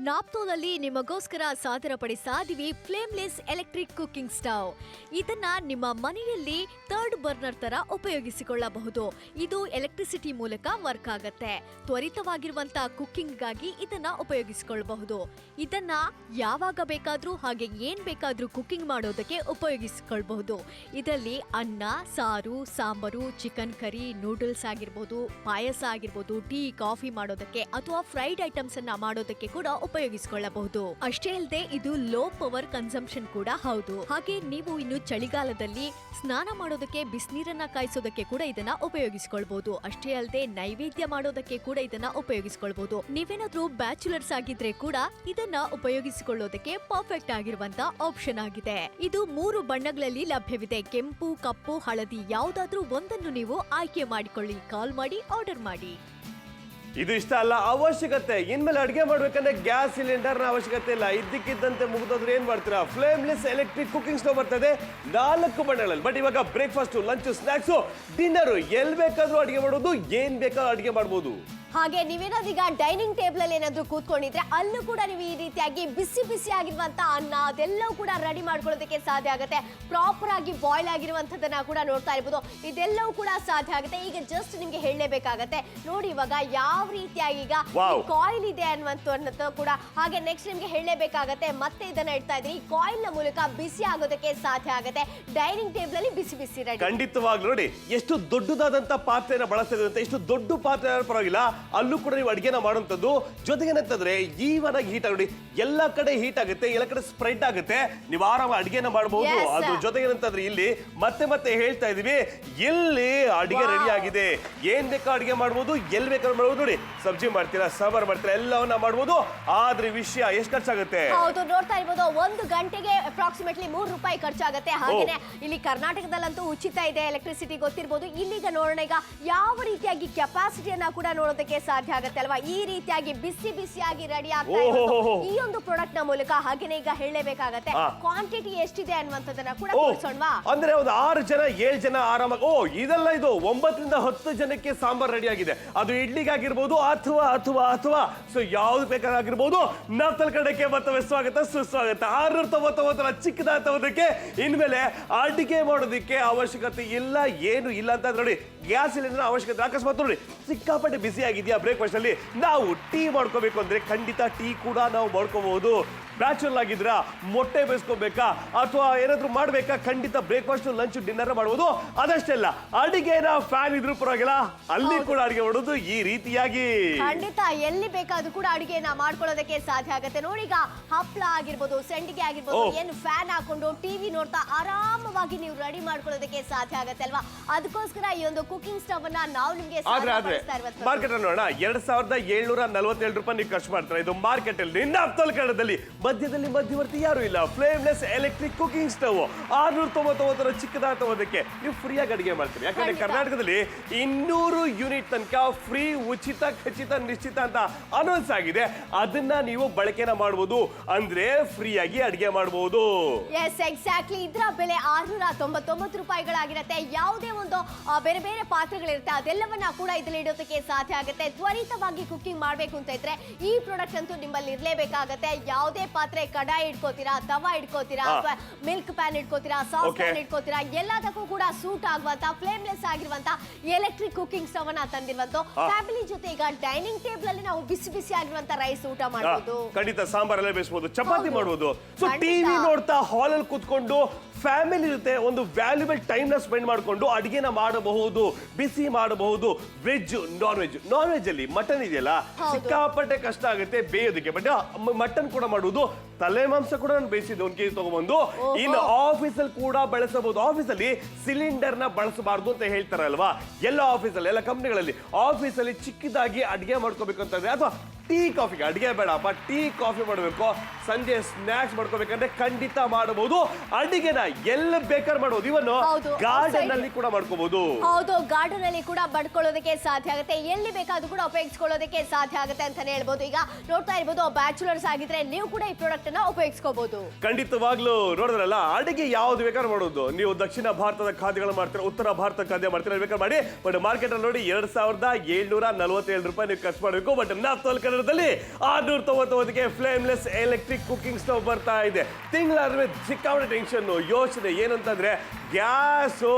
ನಾಪ್ತೋದಲ್ಲಿ ನಿಮಗೋಸ್ಕರ ಸಾದರಪಡಿಸಿದೀವಿ ಫ್ಲೇಮ್ಲೆಸ್ electric cooking stove. ಇದನ್ನ ನಿಮ್ಮ ಮನೆಯಲ್ಲಿ ಥರ್ಡ್ ಬರ್ನರ್ ತರ ಉಪಯೋಗಿಸಿಕೊಳ್ಳಬಹುದು. ಇದು ಎಲೆಕ್ಟ್ರಿಸಿಟಿ ಮೂಲಕ ವರ್ಕ್ ಆಗುತ್ತೆ. ತ್ವರಿತವಾಗಿರುವಂತ ಕುಕಿಂಗ್ಗಾಗಿ ಇದನ್ನ ಉಪಯೋಗಿಸಿಕೊಳ್ಳಬಹುದು. ಇದನ್ನ ಯಾವಾಗ ಬೇಕಾದ್ರೂ ಹಾಗೆ ಏನ್ ಬೇಕಾದ್ರೂ ಕುಕಿಂಗ್ ಮಾಡೋದಕ್ಕೆ ಉಪಯೋಗಿಸಿಕೊಳ್ಳಬಹುದು. ಇದರಲ್ಲಿ ಅನ್ನ, ಸಾರು, ಸಾಂಬಾರು, ಚಿಕನ್ ಕರಿ, ನೂಡಲ್ಸ್ ಆಗಿರ್ಬೋದು, ಪಾಯಸ ಆಗಿರ್ಬೋದು, ಟೀ, ಕಾಫಿ ಮಾಡೋದಕ್ಕೆ ಅಥವಾ ಫ್ರೈಡ್ ಐಟಮ್ಸ್ ಅನ್ನ ಮಾಡೋದಕ್ಕೆ ಕೂಡ ಉಪಯೋಗಿಸಿಕೊಳ್ಳಬಹುದು. ಅಷ್ಟೇ ಅಲ್ಲದೆ ಇದು ಲೋ ಪವರ್ ಕನ್ಸಂಪ್ಷನ್ ಕೂಡ ಹೌದು. ಹಾಗೆ ನೀವು ಇನ್ನು ಚಳಿಗಾಲದಲ್ಲಿ ಸ್ನಾನ ಮಾಡೋದಕ್ಕೆ, ಬಿಸಿನೀರನ್ನ ಕಾಯಿಸೋದಕ್ಕೆ ಕೂಡ ಇದನ್ನ ಉಪಯೋಗಿಸಿಕೊಳ್ಳಬಹುದು. ಅಷ್ಟೇ ಅಲ್ಲದೆ ನೈವೇದ್ಯ ಮಾಡೋದಕ್ಕೆ ಕೂಡ ಇದನ್ನ ಉಪಯೋಗಿಸಿಕೊಳ್ಳಬಹುದು. ನೀವೇನಾದ್ರೂ ಬ್ಯಾಚುಲರ್ಸ್ ಆಗಿದ್ರೆ ಕೂಡ ಇದನ್ನ ಉಪಯೋಗಿಸಿಕೊಳ್ಳೋದಕ್ಕೆ ಪರ್ಫೆಕ್ಟ್ ಆಗಿರುವಂತ ಆಪ್ಷನ್ ಆಗಿದೆ. ಇದು 3 ಬಣ್ಣಗಳಲ್ಲಿ ಲಭ್ಯವಿದೆ. ಕೆಂಪು, ಕಪ್ಪು, ಹಳದಿ. ಯಾವುದಾದ್ರೂ ಒಂದನ್ನು ನೀವು ಆಯ್ಕೆ ಮಾಡಿಕೊಳ್ಳಿ. ಕಾಲ್ ಮಾಡಿ ಆರ್ಡರ್ ಮಾಡಿ. ಇದು ಇಷ್ಟ ಅಲ್ಲ, ಅವಶ್ಯಕತೆ. ಇನ್ಮೇಲೆ ಅಡುಗೆ ಮಾಡ್ಬೇಕಂದ್ರೆ ಗ್ಯಾಸ್ ಸಿಲಿಂಡರ್ನ ಅವಶ್ಯಕತೆ ಇಲ್ಲ. ಇದ್ದಕ್ಕಿದ್ದಂತೆ ಮುಗಿದೋದ್ರೆ ಏನ್ ಮಾಡ್ತೀರಾ? ಫ್ಲೇಮ್ಲೆಸ್ ಎಲೆಕ್ಟ್ರಿಕ್ ಕುಕಿಂಗ್ ಸ್ಟವ್ ಬರ್ತದೆ 4 ಬಣ್ಣಗಳಲ್ಲಿ. ಬಟ್ ಇವಾಗ ಬ್ರೇಕ್ಫಾಸ್ಟ್, ಲಂಚ್, ಸ್ನಾಕ್ಸ್, ಡಿನ್ನರ್ ಎಲ್ಲಿ ಬೇಕಾದ್ರೂ ಅಡುಗೆ ಮಾಡೋದು, ಏನ್ ಬೇಕಾದ್ರೂ ಅಡುಗೆ ಮಾಡ್ಬೋದು. ಹಾಗೆ ನೀವೇನಾದ್ರೀಗ ಡೈನಿಂಗ್ ಟೇಬಲ್ ಅಲ್ಲಿ ಏನಾದ್ರೂ ಕೂತ್ಕೊಂಡಿದ್ರೆ ಅಲ್ಲೂ ಕೂಡ ನೀವು ಈ ರೀತಿಯಾಗಿ ಬಿಸಿ ಬಿಸಿ ಆಗಿರುವಂತ ಅನ್ನ ಅದೆಲ್ಲವೂ ಕೂಡ ರೆಡಿ ಮಾಡ್ಕೊಳ್ಳೋದಕ್ಕೆ ಸಾಧ್ಯ ಆಗುತ್ತೆ. ಪ್ರಾಪರ್ ಆಗಿ ಬಾಯ್ಲ್ ಆಗಿರುವಂತದನ್ನ ಕೂಡ ನೋಡ್ತಾ ಇರ್ಬೋದು. ಇದೆಲ್ಲವೂ ಕೂಡ ಸಾಧ್ಯ ಆಗುತ್ತೆ. ಈಗ ಜಸ್ಟ್ ನಿಮ್ಗೆ ಹೇಳಲೇಬೇಕಾಗತ್ತೆ ನೋಡಿ ಇವಾಗ ಯಾವ ರೀತಿಯಾಗಿ ಈಗ ಕಾಯಿಲ್ ಇದೆ ಅನ್ನುವಂತ ಕೂಡ. ಹಾಗೆ ನೆಕ್ಸ್ಟ್ ನಿಮ್ಗೆ ಹೇಳಲೇಬೇಕಾಗತ್ತೆ ಮತ್ತೆ ಇದನ್ನ ಇಡ್ತಾ ಇದ್ರೆ ಈ ಕಾಯಿಲ್ ನ ಮೂಲಕ ಬಿಸಿ ಆಗೋದಕ್ಕೆ ಸಾಧ್ಯ ಆಗುತ್ತೆ. ಡೈನಿಂಗ್ ಟೇಬಲ್ ಅಲ್ಲಿ ಬಿಸಿ ಬಿಸಿ ರೆಡಿ. ಖಂಡಿತವಾಗ್ಲೂ ನೋಡಿ ಎಷ್ಟು ದೊಡ್ಡದಾದಂತ ಪಾತ್ರೆನ ಬಳಸ್ತಾ ಇದ್ರೆ, ಎಷ್ಟು ದೊಡ್ಡ ಪಾತ್ರೆ ಪರವಾಗಿಲ್ಲ, ಅಲ್ಲೂ ಕೂಡ ನೀವು ಅಡಿಗೆನ ಮಾಡುವಂತದ್ದು. ಜೊತೆಗೆ ಏನಂತಂದ್ರೆ ಈವನ್ ಆಗಿ ಹೀಟ್ ಆಗಿ ಎಲ್ಲ ಕಡೆ ಹೀಟ್ ಆಗುತ್ತೆ, ಎಲ್ಲ ಕಡೆ ಸ್ಪ್ರೆಡ್ ಆಗುತ್ತೆ. ನೀವು ಆರಾಮಾಗಿ ಅಡಿಗೆನ ಮಾಡಬಹುದು. ಅದ್ರ ಜೊತೆಗೆ ಏನಂತಂದ್ರೆ ಇಲ್ಲಿ ಮತ್ತೆ ಹೇಳ್ತಾ ಇದೀವಿ, ಇಲ್ಲಿ ಅಡಿಗೆ ರೆಡಿ ಆಗಿದೆ. ಏನ್ ಬೇಕಾ ಅಡಿಗೆ ಮಾಡಬಹುದು, ಎಲ್ಲಿ ಬೇಕಾದ್ರೂ ಮಾಡಬಹುದು. ನೋಡಿ ಸಬ್ಜಿ ಮಾಡ್ತೀರಾ, ಸಾಂಬಾರ್ ಮಾಡ್ತೀರಾ, ಎಲ್ಲವನ್ನ ಮಾಡಬಹುದು. ಆದ್ರೆ ವಿಷಯ ಎಷ್ಟು ಖರ್ಚಾಗುತ್ತೆ? ಹೌದು, ನೋಡ್ತಾ ಇರ್ಬೋದು 1 ಗಂಟೆಗೆ ಅಪ್ರಾಕ್ಸಿಮೇಟ್ಲಿ 3 ರೂಪಾಯಿ ಖರ್ಚಾಗುತ್ತೆ. ಹಾಗೇನೆ ಇಲ್ಲಿ ಕರ್ನಾಟಕದಲ್ಲಂತೂ ಉಚಿತ ಇದೆ ಎಲೆಕ್ಟ್ರಿಸಿಟಿ, ಗೊತ್ತಿರ್ಬೋದು. ಇಲ್ಲಿಗ ನೋಡೋಣ ಈಗ ಯಾವ ರೀತಿಯಾಗಿ ಕೆಪಾಸಿಟಿಯನ್ನ ಕೂಡ ನೋಡೋದಕ್ಕೆ ಸಾಧ್ಯ ಆಗುತ್ತೆ ಅಲ್ವಾ. ಈ ರೀತಿಯಾಗಿ ಬಿಸಿ ಬಿಸಿಯಾಗಿ ರೆಡಿ ಆಗ್ತಾ ಇದೆ ಈ ಒಂದು ಪ್ರಾಡಕ್ಟ್ ನ ಮೂಲಕ. ಹಾಗೇನೆ ಈಗ ಹೇಳಲೇಬೇಕಾಗತ್ತೆ ಕ್ವಾಂಟಿಟಿ ಎಷ್ಟಿದೆ ಅನ್ನುವಂಥದ್ದನ್ನ ಕೂಡ ತೋರಿಸೋಣವಾ? ಅಂದ್ರೆ ಒಂದು 6 ಜನ 7 ಜನ ಆರಾಮಾಗಿ. ಇದೆಲ್ಲ ಇದು 9 ರಿಂದ 10 ಜನಕ್ಕೆ ಸಾಂಬಾರ್ ರೆಡಿ ಆಗಿದೆ. ಅದು ಇಡ್ಲಿಗಾಗಿರ್ಬೋದು ಅಥವಾ ಸೊ ಯಾವ್ದು ಬೇಕಾಗಿರ್ಬೋದು. ನಾಪ್ತೋಲ್ ಕಡೆಗೆ ಮತ್ತೊಮ್ಮೆ ಸ್ವಾಗತ, ಸುಸ್ವಾಗತ. 699 ಚಿಕ್ಕದಾಗ್ತೋದಕ್ಕೆ ಇನ್ಮೇಲೆ ಅಡಿಗೆ ಮಾಡೋದಕ್ಕೆ ಅವಶ್ಯಕತೆ ಇಲ್ಲ, ಏನು ಇಲ್ಲ ಅಂತ ನೋಡಿ. ಗ್ಯಾಸ್ ಸಿಲಿಂಡರ್ ಅವಶ್ಯಕತೆ ಅಕಸ್ಮಾತ್ ನೋಡಿ ಸಿಕ್ಕಾಪಟ್ಟೆ ಬಿಸಿ ಆಗಿದೆಯಾ ಬ್ರೇಕ್ಫಾಸ್ಟ್ ಅಲ್ಲಿ, ನಾವು ಟೀ ಮಾಡ್ಕೋಬೇಕು ಅಂದ್ರೆ ಖಂಡಿತ ಟೀ ಕೂಡ ನಾವು ಮಾಡ್ಕೋಬಹುದು. ಬ್ಯಾಚುಲರ್ ಆಗಿದ್ರ ಮೊಟ್ಟೆ ಬೇಯಿಸ್ಕೋಬೇಕಾ ಅಥವಾ ಏನಾದ್ರು ಮಾಡ್ಬೇಕಾ, ಖಂಡಿತ ಬ್ರೇಕ್ಫಾಸ್ಟ್, ಲಂಚ್, ಡಿನ್ನರ್ ಮಾಡಬಹುದು. ಅದಷ್ಟೇ ಅಲ್ಲ, ಅಡಿಗೆನ ಫ್ಯಾನ್ ಇದ್ರೂ ಪರವಾಗಿಲ್ಲ, ಅಲ್ಲಿ ಕೂಡ ಅಡಿಗೆ ಮಾಡೋದು ಈ ರೀತಿಯಾಗಿ. ಖಂಡಿತ ಎಲ್ಲಿ ಬೇಕಾದ್ರೂ ಕೂಡ ಅಡಿಗೆನ ಮಾಡ್ಕೊಳ್ಳೋದಕ್ಕೆ ಸಾಧ್ಯ ಆಗುತ್ತೆ. ನೋಡಿ ಈಗ ಹಪ್ಪಳ ಆಗಿರ್ಬೋದು, ಸಂಡಿಗೆ ಆಗಿರ್ಬೋದು, ಏನು ಫ್ಯಾನ್ ಹಾಕೊಂಡು ಟಿವಿ ನೋಡ್ತಾ ಆರಾಮವಾಗಿ ನೀವು ರೆಡಿ ಮಾಡ್ಕೊಳ್ಳೋದಕ್ಕೆ ಸಾಧ್ಯ ಆಗುತ್ತೆ ಅಲ್ವಾ. ಅದಕ್ಕೋಸ್ಕರ ಈ ಒಂದು ಕುಕಿಂಗ್ ಸ್ಟವ್ ಅನ್ನ ನಾವು ನಿಮ್ಗೆ ಮಾರ್ಕೆಟ್ ಅಲ್ಲಿ ನೋಡೋಣ 2747 ರೂಪಾಯಿ ನೀವು ಖರ್ಚು ಮಾಡ್ತಾರೆ. ಇದು ಮಾರ್ಕೆಟ್ ಅಲ್ಲಿ ನಾಪ್ತೋಲ್ ಕನ್ನಡದಲ್ಲಿ ಮಧ್ಯದಲ್ಲಿ ಮಧ್ಯವರ್ತಿ ಯಾರು ಇಲ್ಲ. ಫ್ಲೇಮ್ಲೆಸ್ ಎಲೆಕ್ಟ್ರಿಕ್ ಕುಕಿಂಗ್ ಸ್ಟವ್ 699 ಚಿಕ್ಕದಾಗ್ತೋದಕ್ಕೆ ನೀವು ಫ್ರೀಯಾಗಿ ಅಡಿಗೆ ಮಾಡ್ತೀರಿ. ಯಾಕಂದ್ರೆ ಕರ್ನಾಟಕದಲ್ಲಿ 200 ಯೂನಿಟ್ ತನಕ ಫ್ರೀ, ಉಚಿತ, ಖಚಿತ, ನಿಶ್ಚಿತ ಅಂತ ಅನೌನ್ಸ್ ಆಗಿದೆ. ಅದನ್ನ ನೀವು ಬಳಕೆನ ಮಾಡಬಹುದು, ಅಂದ್ರೆ ಫ್ರೀಯಾಗಿ ಅಡಿಗೆ ಮಾಡಬಹುದು. Yes, exactly. ಇದರ ಬೆಲೆ 699 ರೂಪಾಯಿಗಳಾಗಿರುತ್ತೆ. ಯಾವುದೇ ಒಂದು ಬೇರೆ ಬೇರೆ ಪಾತ್ರೆಗಳಿರುತ್ತೆ ಅದೆಲ್ಲವನ್ನ ಕೂಡ ಇದರಲ್ಲಿ ಇಡೋದಕ್ಕೆ ಸಾಧ್ಯ ಆಗುತ್ತೆ. ತ್ವರಿತವಾಗಿ ಕುಕಿಂಗ್ ಮಾಡಬೇಕು ಅಂತ ಇದ್ರೆ ಈ ಪ್ರಾಡಕ್ಟ್ ಅಂತೂ ನಿಮ್ಮಲ್ಲಿ ಇರಲೇಬೇಕಾಗತ್ತೆ. ಯಾವುದೇ ಪಾತ್ರೆ, ಕಡಾಯಿ ಇಟ್ಕೋತೀರಾ, ತವಾ ಇಟ್ಕೋತೀರಾ, ಅಥವಾ ಮಿಲ್ಕ್ ಪ್ಯಾನ್ ಇಟ್ಕೋತೀರಾ, ಸಾಸ್ ಪ್ಯಾನ್ ಇಟ್ಕೋತೀರಾ, ಎಲ್ಲದಕ್ಕೂ ಕೂಡ ಸೂಟ್ ಆಗುವಂತ ಫ್ಲೇಮ್ಲೆಸ್ ಆಗಿರುವಂತ ಎಲೆಕ್ಟ್ರಿಕ್ ಕುಕಿಂಗ್ ಸ್ಟವ್ ಅನ್ನ ತಂದಿರುವಂತ ಫ್ಯಾಮಿಲಿ ಜೊತೆ ಈಗ ಡೈನಿಂಗ್ ಟೇಬಲ್ ಅಲ್ಲಿ ನಾವು ಬಿಸಿ ಬಿಸಿ ಆಗಿರುವಂತ ರೈಸ್ ಊಟ ಮಾಡಬಹುದು. ಖಂಡಿತ ಸಾಂಬಾರ್ ಎಲ್ಲ ಬೇಯಿಸಬಹುದು, ಚಪಾತಿ ಮಾಡಬಹುದು. ಸೊ ಟಿವಿ ನೋಡ್ತಾ ಹಾಲ್ ಅಲ್ಲಿ ಕೂತ್ಕೊಂಡು ಫ್ಯಾಮಿಲಿ ಜೊತೆ ಒಂದು ವ್ಯಾಲ್ಯೂಬಲ್ ಟೈಮ್ ನ ಸ್ಪೆಂಡ್ ಮಾಡಿಕೊಂಡು ಅಡಿಗೆನ ಮಾಡಬಹುದು, ಬಿಸಿ ಮಾಡಬಹುದು. ವೆಜ್, ನಾನ್ ವೆಜ್ ಅಲ್ಲಿ ಮಟನ್ ಇದೆಯಲ್ಲ, ಸಿಕ್ಕಾಪಟ್ಟೆ ಕಷ್ಟ ಆಗುತ್ತೆ ಬೇಯೋದಕ್ಕೆ. ಬಟ್ ಮಟನ್ ಕೂಡ ಮಾಡುವುದು, ತಲೆ ಮಾಂಸ ಕೂಡ ನಾನು ಬೇಯಿಸಿದ್ದೆ 1 kg ತಗೊಂಡ್ಬಂದು. ಇನ್ನು ಆಫೀಸಲ್ಲಿ ಕೂಡ ಬಳಸಬಹುದು. ಆಫೀಸಲ್ಲಿ ಸಿಲಿಂಡರ್ ನ ಬಳಸಬಾರ್ದು ಅಂತ ಹೇಳ್ತಾರಲ್ವಾ ಎಲ್ಲ ಆಫೀಸಲ್ಲಿ, ಎಲ್ಲ ಕಂಪ್ನಿಗಳಲ್ಲಿ. ಆಫೀಸಲ್ಲಿ ಚಿಕ್ಕದಾಗಿ ಅಡಿಗೆ ಮಾಡ್ಕೋಬೇಕು ಅಂತಂದ್ರೆ, ಅಥವಾ ಟೀ ಕಾಫಿಗೆ ಅಡಿಗೆ ಬೇಡಪ್ಪ, ಟೀ ಕಾಫಿ ಮಾಡಬೇಕು, ಸಂಜೆ ಸ್ನಾಕ್ಸ್ ಮಾಡ್ಕೋಬೇಕಂದ್ರೆ ಖಂಡಿತ ಮಾಡಬಹುದು. ಅಡಿಗೆನ ಎಲ್ಲ ಬೇಕಾದ್ರೆ ಮಾಡಬಹುದು. ಇವನು ಗಾರ್ಡನ್ ಅಲ್ಲಿ ಕೂಡ ಮಾಡ್ಕೋಬಹುದು. ಹೌದು, ಗಾರ್ಡನ್ ಅಲ್ಲಿ ಕೂಡ ಬಡ್ಕೊಳ್ಳೋದಕ್ಕೆ ಸಾಧ್ಯ ಆಗುತ್ತೆ, ಎಲ್ಲಿ ಬೇಕಾದ್ರೂ ಕೂಡ ಉಪಯೋಗಿಸ್ಕೊಳ್ಳೋದಕ್ಕೆ ಸಾಧ್ಯ ಆಗುತ್ತೆ ಅಂತಾನೆ ಹೇಳ್ಬೋದು. ಈಗ ನೋಡ್ತಾ ಇರ್ಬೋದು, ಬ್ಯಾಚುಲರ್ಸ್ ಆಗಿದ್ರೆ ನೀವು ಕೂಡ ಈ ಪ್ರಾಡಕ್ಟ್ ಅನ್ನ ಉಪಯೋಗಿಸ್ಕೋಬಹುದು. ಖಂಡಿತವಾಗ್ಲೂ ನೋಡಿದ್ರಲ್ಲ, ಅಡಿಗೆ ಯಾವ್ದು ಬೇಕಾದ್ರೂ ಮಾಡೋದು. ನೀವು ದಕ್ಷಿಣ ಭಾರತದ ಖಾದ್ಯಗಳು ಮಾಡ್ತೀರಾ, ಉತ್ತರ ಭಾರತ ಖಾದ್ಯ ಮಾಡ್ತೀರಾ, ಬೇಕಾದ್ರೆ ಮಾಡಿ. ಬಟ್ ಮಾರ್ಕೆಟ್ ಅಲ್ಲಿ ನೋಡಿ 2747 ರೂಪಾಯಿ ನೀವು ಖರ್ಚು ಮಾಡಬೇಕು. ಬಟ್ ನಾಪ್ತೋಲ್ ಕನ್ನಡದಲ್ಲಿ 699ಗೆ ಫ್ಲೇಮ್ಲೆಸ್ ಎಲೆಕ್ಟ್ರಿಕ್ ಕುಕಿಂಗ್ ಸ್ಟವ್ ಬರ್ತಾ ಇದೆ. ತಿಂಗಳಾದ್ಮೇಲೆ ಸಿಕ್ಕಾಪಟ್ಟೆ ಟೆನ್ಷನ್, ಯೋಚನೆ ಏನಂತಂದ್ರೆ ಗ್ಯಾಸು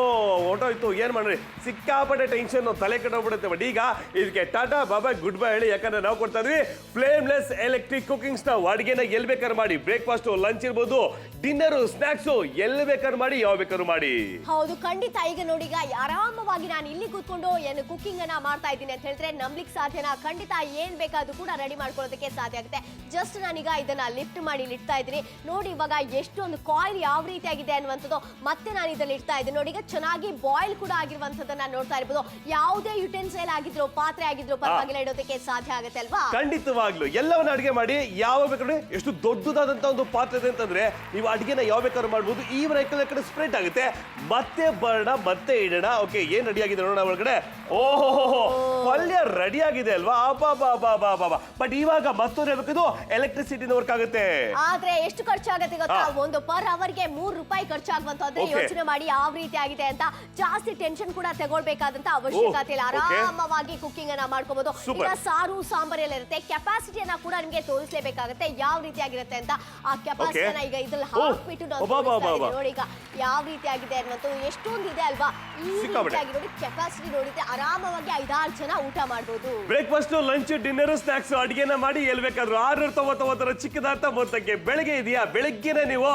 ಹೊಟ್ಟೋಯ್ತು, ಏನ್ ಮಾಡ್ರಿ, ಸಿಕ್ಕಾಪಟ್ಟೆ ಟೆನ್ಷನ್, ತಲೆ ಕೆಟ್ಟೋಗ್ಬಿಡುತ್ತೆ. ಬಟ್ ಈಗ ಇದಕ್ಕೆ ಟಾಟಾ ಬಾಬಾ ಗುಡ್ ಬೈ ಹೇಳಿ, ಯಾಕಂದ್ರೆ ನಾವು ಕೊಡ್ತಾ ಇದ್ವಿ ಫ್ಲೇಮ್ಲೆಸ್ ಎಲೆಕ್ಟ್ರಿಕ್ ಕುಕಿಂಗ್ ಸ್ಟವ್. ಅಡಿಗೆನ ಎಲ್ಲಿ ಬೇಕಾದ್ರೂ ಮಾಡಿ, ಬ್ರೇಕ್ಫಾಸ್ಟ್, ಲಂಚ್ ಇರ್ಬೋದು, ಡಿನ್ನರ್, ಸ್ನಾಕ್ಸ್, ಎಲ್ಲಿ ಬೇಕಾದ್ರೂ ಮಾಡಿ, ಯಾವ ಬೇಕಾದ್ರೂ ಮಾಡಿ. ಹೌದು, ಖಂಡಿತ. ಈಗ ನೋಡಿ, ಈಗ ಆರಾಮವಾಗಿ ನಾನು ಇಲ್ಲಿ ಕೂತ್ಕೊಂಡು ಏನು ಕುಕಿಂಗ್ ಅನ್ನ ಮಾಡ್ತಾ ಇದ್ದೀನಿ ಅಂತ ಹೇಳಿದ್ರೆ ನಂಬ್ಲಿಕ್ಕೆ ಸಾಧ್ಯನಾ? ಖಂಡಿತ ಏನ್ ಬೇಕಾದ್ರೂ ಕೂಡ ರೆಡಿ ಮಾಡ್ಕೊಳ್ಳೋದಕ್ಕೆ ಸಾಧ್ಯ ಆಗುತ್ತೆ. ಜಸ್ಟ್ ನಾನೀಗ ಇದನ್ನ ಲಿಫ್ಟ್ ಮಾಡಿ ಇಡ್ತಾ ಇದ್ದೀನಿ ನೋಡಿ. ಇವಾಗ ಎಷ್ಟೊಂದು ಕಾಯಿಲ್ ಯಾವ ರೀತಿಯಾಗಿದೆ ಅನ್ನುವಂಥದ್ದು ಮತ್ತೆ ನಾನು ಇದರಲ್ಲಿ ಇಡ್ತಾ ಇದ್ದೀನಿ ನೋಡಿ. ಈಗ ಚೆನ್ನಾಗಿ ಬಾಯ್ಲ್ ಕೂಡ ಆಗಿರುವಂತದನ್ನ ನೋಡ್ತಾ ಇರ್ಬೋದು. ಯಾವುದೇ ಯುಟೆನ್ಸಿಲ್ ಆಗಿದ್ರು, ಪಾತ್ರೆ ಆಗಿದ್ರು ಪರವಾಗಿಲ್ಲ, ಇಡೋದಕ್ಕೆ ಸಾಧ್ಯ ಆಗುತ್ತೆ ಅಲ್ವಾ? ಖಂಡಿತವಾಗ್ಲು ಎಲ್ಲವನ್ನ ಅಡಿಗೆ ಮಾಡಿ ಯಾವ ಬೇಕಾದ್ರೆ, ಎಷ್ಟು ದೊಡ್ಡದಾದಂತ ಒಂದು ಪಾತ್ರೆ ಇದೆ ಅಂತಂದ್ರೆ ನೀವು ಅಡಿಗೆನ ಯಾವ ಬೇಕಾದ್ರೂ ಮಾಡ್ಬೋದು. ಈ ಕಡೆ ಸ್ಪ್ರೆಡ್ ಆಗುತ್ತೆ, ಮತ್ತೆ ಬರೋಣ, ಮತ್ತೆ ಇಡೋಣ. ಓಕೆ, ಏನ್ ರೆಡಿ ಆಗಿದೆ ನೋಡೋಣ ಒಳಗಡೆ. ಓಹೋ, ಪಲ್ಯ ರೆಡಿ ಆಗಿದೆ ಅಲ್ವಾ? ಬಟ್ ಇವಾಗ ಮತ್ತೊಂದು ಹೇಳ್ಬೇಕಿದು ಎಲೆಕ್ಟ್ರಿಸಿಟಿನ ವರ್ಕ್ ಆಗುತ್ತೆ. ಆದ್ರೆ ಎಷ್ಟು ಖರ್ಚಾಗುತ್ತೆ ಗೊತ್ತಾ? ಒಂದು ಪರ್ ಅವರ್ಗೆ 3 ರೂಪಾಯಿ ಖರ್ಚಾಗುವಂತದ್ದು. ಯೋಚನೆ ಮಾಡಿ ಯಾವ ರೀತಿ ಆಗಿದೆ ಅಂತ. ಜಾಸ್ತಿ ಟೆನ್ಷನ್ ಕೂಡ ತಗೊಳ್ಬೇಕಾದಂತ ಅವಶ್ಯಕತೆ ಇಲ್ಲ, ಆರಾಮವಾಗಿ ಕುಕಿಂಗ್ ಅನ್ನ ಮಾಡ್ಕೋಬಹುದು. ಈಗ ಸಾರು ಸಾಂಬಾರ್ ಎಲ್ಲ ಇರುತ್ತೆ, ಕೆಪಾಸಿಟಿಯನ್ನ ಕೂಡ ನಿಮ್ಗೆ ತೋರಿಸಲೇಬೇಕಾಗುತ್ತೆ ಯಾವ ರೀತಿ ಆಗಿರುತ್ತೆ ಅಂತ. ಆ ಕೆಪಾಸಿಟಿಯನ್ನ ಈಗ ಇದ್ರಲ್ಲಿ ಹಾಕ್ಬಿಟ್ಟು ನೋಡಿ ಈಗ ಯಾವ ರೀತಿ ಆಗಿದೆ ಅನ್ನೋದು. ಎಷ್ಟೊಂದು ಇದೆ ಅಲ್ವಾ? ಈ ರೀತಿಯಾಗಿ ನೋಡಿ, ಕೆಪಾಸಿಟಿ ನೋಡಿದ್ರೆ ಆರಾಮವಾಗಿ 5-6 ಜನ ಊಟ ಮಾಡಬಹುದು. ಬ್ರೇಕ್ಫಾಸ್ಟ್, ಲಂಚ್, ಡಿನ್ನರ್, ಸ್ನಾಕ್ಸ್ ಅಡಿಗೆನ ಮಾಡಿ ಎಲ್ಲಿ ಬೇಕಾದ್ರೂ 699 ಚಿಕ್ಕದಾದ ಮೊತ್ತಕ್ಕೆ. ಬೆಳಗ್ಗೆ ಇದೆಯಾ, ಬೆಳಗ್ಗೆನೆ ನೀವು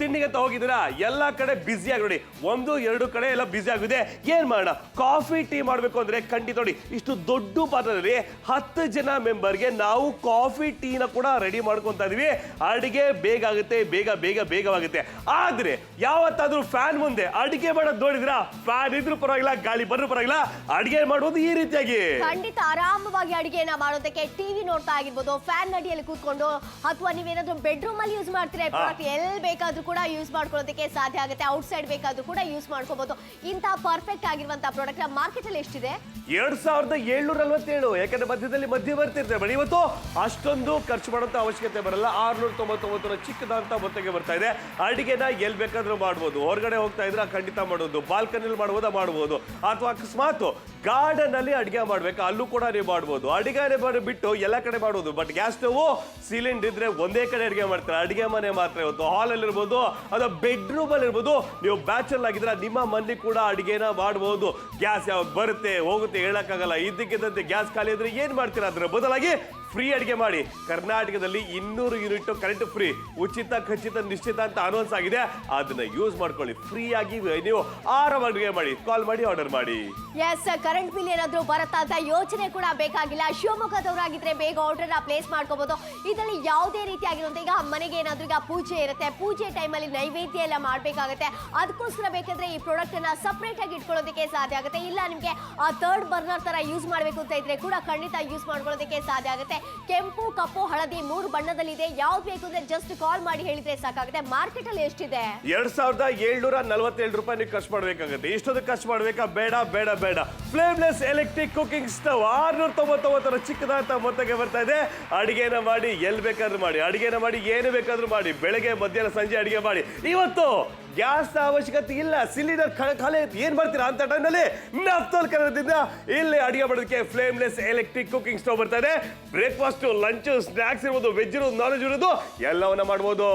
ತಿಂಡಿಗೆ ಅಂತ ಹೋಗಿದ್ದೀರಾ, ಎಲ್ಲಾ ಕಡೆ ಬಿಸಿ ಆಗಿ ನೋಡಿ, 1-2 ಕಡೆ ಎಲ್ಲ ಬಿಸಿ ಆಗಿದೆ. ಏನ್ ಮಾಡೋಣ, ಕಾಫಿ ಟೀ ಮಾಡ್ಬೇಕು ಅಂದ್ರೆ ಖಂಡಿತ ನೋಡಿ, ಇಷ್ಟು ದೊಡ್ಡ ಪಾತ್ರದಲ್ಲಿ 10 ಜನ ಮೆಂಬರ್ಗೆ ನಾವು ಕಾಫಿ ಟೀನ ಕೂಡ ರೆಡಿ ಮಾಡ್ಕೊಂತ ಇದೀವಿ. ಅಡಿಗೆ ಬೇಗ ಆಗುತ್ತೆ, ಬೇಗವಾಗುತ್ತೆ. ಆದ್ರೆ ಯಾವತ್ತಾದ್ರೂ ಫ್ಯಾನ್ ಮುಂದೆ ಅಡಿಗೆ ಮಾಡೋದು ನೋಡಿದ್ರಾ? ಫ್ಯಾನ್ ಇದ್ರೂ ಪರವಾಗಿಲ್ಲ, ಗಾಳಿ ಬಂದ್ರೂ ಪರವಾಗಿಲ್ಲ, ಅಡಿಗೆ ಮಾಡೋದು ಈ ರೀತಿಯಾಗಿ. ಖಂಡಿತ ಆರಾಮವಾಗಿ ಅಡಿಗೆನ ಮಾಡೋದಕ್ಕೆ ಟಿವಿ ನೋಡ್ತಾ ಆಗಿರ್ಬೋದು, ಫ್ಯಾನ್ ಅಡಿಯಲ್ಲಿ ಕೂತ್ಕೊಂಡು, ಅಥವಾ ನೀವೇನಾದ್ರೂ ಬೆಡ್ರೂಮ್ ಅಲ್ಲಿ ಯೂಸ್ ಮಾಡ್ತೀರಾ ಪ್ರಾಡಕ್ಟ್, ಎಲ್ಲಿ ಬೇಕಾದ್ರೂ ಕೂಡ ಯೂಸ್ ಮಾಡ್ಕೊಳ್ಳೋದಕ್ಕೆ ಸಾಧ್ಯ ಆಗುತ್ತೆ. ಔಟ್ ಸೈಡ್ ಬೇಕಾದ್ರೂ ಕೂಡ ಯೂಸ್ ಮಾಡ್ಕೋಬಹುದು. ಇಂತಹ ಪರ್ಫೆಕ್ಟ್ ಆಗಿರುವಂತಹ ಪ್ರಾಡಕ್ಟ್ ಮಾರ್ಕೆಟ್ ಅಲ್ಲಿ ಎಷ್ಟಿದೆ? 2747. ಯಾಕಂದ್ರೆ ಮಧ್ಯೆ ಬರ್ತಿರ್ತೇವೆ. ಬಟ್ ಇವತ್ತು ಅಷ್ಟೊಂದು ಖರ್ಚು ಮಾಡುವಂತ ಅವಶ್ಯಕತೆ ಬರಲ್ಲ. 699 ಚಿಕ್ಕದಂತ ಮೊತ್ತಕ್ಕೆ ಬರ್ತಾ ಇದೆ. ಅಡಿಗೆನ ಎಲ್ಲಿ ಬೇಕಾದ್ರೂ ಮಾಡ್ಬೋದು. ಹೊರಗಡೆ ಹೋಗ್ತಾ ಇದ್ರೆ ಖಂಡಿತ ಮಾಡೋದು, ಬಾಲ್ಕನಿಲಿ ಮಾಡ್ಬೋದು, ಅಥವಾ ಅಕಸ್ಮಾತ್ ಗಾರ್ಡನ್ ಅಲ್ಲಿ ಅಡಿಗೆ ಮಾಡ್ಬೇಕು, ಅಲ್ಲೂ ಕೂಡ ನೀವು ಮಾಡ್ಬೋದು. ಅಡಿಗೆ ಬಿಟ್ಟು ಎಲ್ಲ ಕಡೆ ಮಾಡ್ಬೋದು. ಬಟ್ ಗ್ಯಾಸ್ ಸ್ಟವ್, ಸಿಲಿಂಡರ್ ಇದ್ರೆ ಒಂದೇ ಕಡೆ ಅಡಿಗೆ ಮಾಡ್ತಾರೆ. ಅಡಿಗೆ ಮನೆ ಮಾತ್ರ ಇವತ್ತು ಹಾಲ್ ಅಲ್ಲಿ ಇರ್ಬೋದು, ಅಥವಾ ಬೆಡ್ರೂಮ್ ಅಲ್ಲಿ ಇರ್ಬೋದು. ನೀವು ಬ್ಯಾಚುಲರ್ ಆಗಿದ್ರೆ ನಿಮ್ಮ ಮನೆ ಕೂಡ ಅಡಿಗೆನ ಮಾಡ್ಬೋದು. ಗ್ಯಾಸ್ ಯಾವಾಗ ಬರುತ್ತೆ ಹೋಗುತ್ತೆ ಹೇಳಕ್ಕಾಗಲ್ಲ. ಇದ್ದಕ್ಕಿದ್ದಂತೆ ಗ್ಯಾಸ್ ಖಾಲಿ ಇದ್ರೆ ಏನ್ ಮಾಡ್ತೀರಾ? ಅದ್ರ ಬದಲಾಗಿ ಫ್ರೀ ಅಡಿಗೆ ಮಾಡಿ. ಕರ್ನಾಟಕದಲ್ಲಿ 200 ಯೂನಿಟ್ ಕರೆಂಟ್ ಫ್ರೀ, ಉಚಿತ, ಖಚಿತ, ನಿಶ್ಚಿತ ಅಂತ ಅನೌನ್ಸ್ ಆಗಿದೆ. ಅದನ್ನ ಯೂಸ್ ಮಾಡ್ಕೊಳ್ಳಿ, ಫ್ರೀ ಆಗಿ ನೀವು ಆರಾಮಾಗಿ ಅಡಿಗೆ ಮಾಡಿ. ಕಾಲ್ ಮಾಡಿ, ಆರ್ಡರ್ ಮಾಡಿ. ಎಸ್, ಕರೆಂಟ್ ಬಿಲ್ ಏನಾದ್ರೂ ಬರುತ್ತಾ ಅಂತ ಯೋಚನೆ ಕೂಡ ಬೇಕಾಗಿಲ್ಲ. ಶಿವಮೊಗ್ಗದವರಾಗಿದ್ರೆ ಬೇಗ ಆರ್ಡರ್ ಪ್ಲೇಸ್ ಮಾಡ್ಕೋಬಹುದು. ಇದರಲ್ಲಿ ಯಾವುದೇ ರೀತಿ ಆಗಿರುವಂತ, ಈಗ ಮನೆಗೆ ಏನಾದ್ರೂ ಈಗ ಪೂಜೆ ಇರುತ್ತೆ, ಪೂಜೆ ಟೈಮಲ್ಲಿ ನೈವೇದ್ಯ ಎಲ್ಲ ಮಾಡ್ಬೇಕಾಗುತ್ತೆ. ಅದಕ್ಕೋಸ್ಕರ ಬೇಕಾದ್ರೆ ಈ ಪ್ರಾಡಕ್ಟ್ ಅನ್ನ ಸಪರೇಟ್ ಆಗಿ ಇಟ್ಕೊಳ್ಳೋದಕ್ಕೆ ಸಾಧ್ಯ ಆಗುತ್ತೆ. ಇಲ್ಲ ನಿಮ್ಗೆ ಥರ್ಡ್ ಬರ್ನರ್ ತರ ಯೂಸ್ ಮಾಡ್ಬೇಕು ಅಂತ ಇದ್ರೆ ಕೂಡ ಖಂಡಿತ ಯೂಸ್ ಮಾಡ್ಕೊಳ್ಳೋದಕ್ಕೆ ಸಾಧ್ಯ ಆಗುತ್ತೆ. ಕೆಂಪು, ಕಪ್ಪು, ಹಳದಿ 3 ಬಣ್ಣದಲ್ಲಿದೆ. ಯಾವ್ದು ಬೇಕು ಅಂದ್ರೆ ಜಸ್ಟ್ ಕಾಲ್ ಮಾಡಿ ಹೇಳಿದ್ರೆ ಸಾಕಾಗುತ್ತೆ. ಮಾರ್ಕೆಟ್ ಅಲ್ಲಿ ಎಷ್ಟಿದೆ? 2747 ರೂಪಾಯಿ ನೀವು ಖರ್ಚು ಮಾಡ್ಬೇಕಾಗುತ್ತೆ. ಇಷ್ಟೊಂದು ಖರ್ಚು ಮಾಡ್ಬೇಕಾ? ಬೇಡ. ಫ್ಲೇಮ್ಲೆಸ್ ಎಲೆಕ್ಟ್ರಿಕ್ ಕುಕಿಂಗ್ ಸ್ಟವ್ 699 ಚಿಕ್ಕದಾದ ಮೊತ್ತಕ್ಕೆ ಬರ್ತಾ ಇದೆ. ಅಡಿಗೆನ ಮಾಡಿ ಎಲ್ಲಿ ಬೇಕಾದ್ರೂ ಮಾಡಿ, ಅಡಿಗೆನ ಮಾಡಿ ಏನು ಬೇಕಾದ್ರೂ ಮಾಡಿ. ಬೆಳಗ್ಗೆ, ಮಧ್ಯಾಹ್ನ, ಸಂಜೆ ಅಡಿಗೆ ಮಾಡಿ. ಇವತ್ತು ಗ್ಯಾಸ್ ಅವಶ್ಯಕತೆ ಇಲ್ಲ, ಸಿಲಿಂಡರ್ ಖಾಲಿ ಏನ್ ಮಾಡ್ತೀರಾ ಅಂತ ಟೈಮ್ನಲ್ಲಿ ನಾಪ್ತೋಲ್ ಕನ್ನಡದಿಂದ ಇಲ್ಲಿ ಅಡಿಗೆ ಮಾಡೋದಕ್ಕೆ ಫ್ಲೇಮ್ಲೆಸ್ ಎಲೆಕ್ಟ್ರಿಕ್ ಕುಕಿಂಗ್ ಸ್ಟವ್ ಬರ್ತಾ ಇದೆ. ಬ್ರೇಕ್ಫಾಸ್ಟ್, ಲಂಚ್, ಸ್ನಾಕ್ಸ್ ಇರ್ಬೋದು, ವೆಜ್ ಇರೋದು, ನಾನ್ ವೆಜ್ ಇರೋದು, ಎಲ್ಲವನ್ನ ಮಾಡ್ಬೋದು.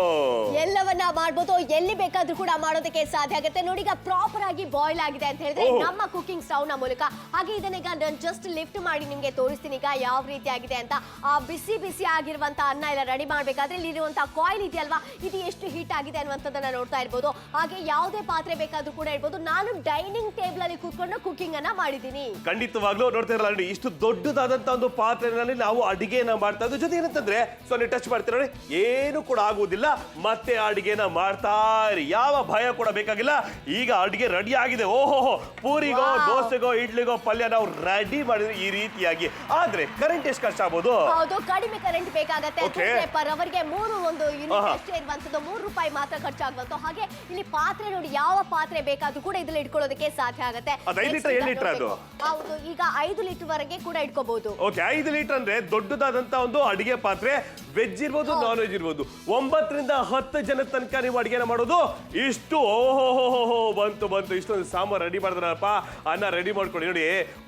ಎಲ್ಲಿ ಬೇಕಾದ್ರೂ ಕೂಡ ಮಾಡೋದಕ್ಕೆ ಸಾಧ್ಯ ಆಗುತ್ತೆ. ನೋಡಿ, ಈಗ ಪ್ರಾಪರ್ ಆಗಿ ಬಾಯ್ಲ್ ಆಗಿದೆ ಅಂತ ಹೇಳಿದ್ರೆ ನಮ್ಮ ಕುಕಿಂಗ್ ಸ್ಟವ್ ನ ಮೂಲಕ. ಹಾಗೆ ಇದನ್ನ ಈಗ ನಾನು ಜಸ್ಟ್ ಲಿಫ್ಟ್ ಮಾಡಿ ನಿಮ್ಗೆ ತೋರಿಸ್ತೀನಿ ಈಗ ಯಾವ ರೀತಿ ಆಗಿದೆ ಅಂತ. ಆ ಬಿಸಿ ಆಗಿರುವಂತ ಅನ್ನ ಎಲ್ಲ ರೆಡಿ ಮಾಡ್ಬೇಕಾದ್ರೆ ಇಲ್ಲಿರುವಂತಹ ಕಾಯಿಲ್ ಇದೆಯಲ್ವಾ, ಇದು ಎಷ್ಟು ಹೀಟ್ ಆಗಿದೆ ಅನ್ನುವಂಥದ್ದನ್ನ ನೋಡ್ತಾ ಇರ್ಬೋದು. ಹಾಗೆ ಯಾವುದೇ ಪಾತ್ರೆ ಬೇಕಾದ್ರೂ ಕೂಡ ಇರ್ಬೋದು. ನಾನು ಡೈನಿಂಗ್ ಟೇಬಲ್ ಅಲ್ಲಿ ಕೂತ್ಕೊಂಡು ಕುಕಿಂಗ್ ಅನ್ನ ಮಾಡಿದ್ದೀನಿ. ಖಂಡಿತವಾಗ್ಲೂ ನೋಡ್ತಾ ಇರಲ್ಲ ನೋಡಿ, ಇಷ್ಟು ದೊಡ್ಡದಾದಂತ ಒಂದು ಪಾತ್ರೆನಲ್ಲಿ ನಾವು ಅಡಿಗೆನ ಮಾಡ್ತಾ ಇದ್ದ ಜೊತೆ ಏನಂತಂದ್ರೆ ನೀವು ಟಚ್ ಮಾಡ್ತೀರ ನೋಡಿ, ಏನು ಕೂಡ ಆಗುವುದಿಲ್ಲ. ಮತ್ತೆ ಅಡಿಗೆನ ಮಾಡ್ತಾ ಇರಿ, ಯಾವ ಭಯ ಕೂಡ ಬೇಕಾಗಿಲ್ಲ. ಈಗ ಅಡಿಗೆ ರೆಡಿ ಆಗಿದೆ. ಓಹೋ, ಪೂರಿಗೋ, ದೋಸೆಗೋ, ಇಡ್ಲಿಗೋ ಪಲ್ಯ ನಾವು ರೆಡಿ ಮಾಡಿದ್ರೆ ಈ ರೀತಿಯಾಗಿ. ಆದ್ರೆ ಕರೆಂಟ್ ಎಷ್ಟು ಖರ್ಚು ಆಗ್ಬೋದು? ಹೌದು, ಕಡಿಮೆ ಕರೆಂಟ್ ಬೇಕಾಗತ್ತೆ. ಪರ್ ಅವರ್ಗೆ 3 ಯೂನಿಟ್ ಅಷ್ಟೇ ಇರುವಂತದ್ದು, 3 ರೂಪಾಯಿ ಮಾತ್ರ ಖರ್ಚಾಗುವಂತ. ಹಾಗೆ ಇಲ್ಲಿ ಇದರಲ್ಲಿ ಪಾತ್ರೆ ನೋಡಿ, ಯಾವ ಪಾತ್ರೆ ಬೇಕಾದ್ರೂ ಕೂಡ ಇದ್ರಲ್ಲಿ ಇಟ್ಕೊಳ್ಳೋದಕ್ಕೆ ಸಾಧ್ಯ ಆಗುತ್ತೆ. ಅದು 5 ಲೀಟರ್ 7 ಲೀಟರ್ ಅದು? ಹೌದು, ಈಗ 5 ಲೀಟರ್ ವರೆಗೆ ಕೂಡ ಇಟ್ಕೋಬಹುದು. ಓಕೆ, 5 ಲೀಟರ್ ಅಂದ್ರೆ ದೊಡ್ಡದಾದಂತ ಒಂದು ಅಡಿಗೆ ಪಾತ್ರೆ. ವೆಜ್ ಇರ್ಬೋದು, ನಾನ್ ವೆಜ್ ಇರ್ಬೋದು. 9 ರಿಂದ 10 ಜನ ತನಕ ನೀವು ಅಡಿಗೆನ ಮಾಡೋದು. ಇಷ್ಟು ಓಹೋ ಬಂತು ಇಷ್ಟೊಂದು ಸಾಂಬಾರ್ ರೆಡಿ ಮಾಡಿದ್ರಪ್ಪ, ಅನ್ನ ರೆಡಿ ಮಾಡ್ಕೊಳ್ಳಿ. ನೋಡಿ,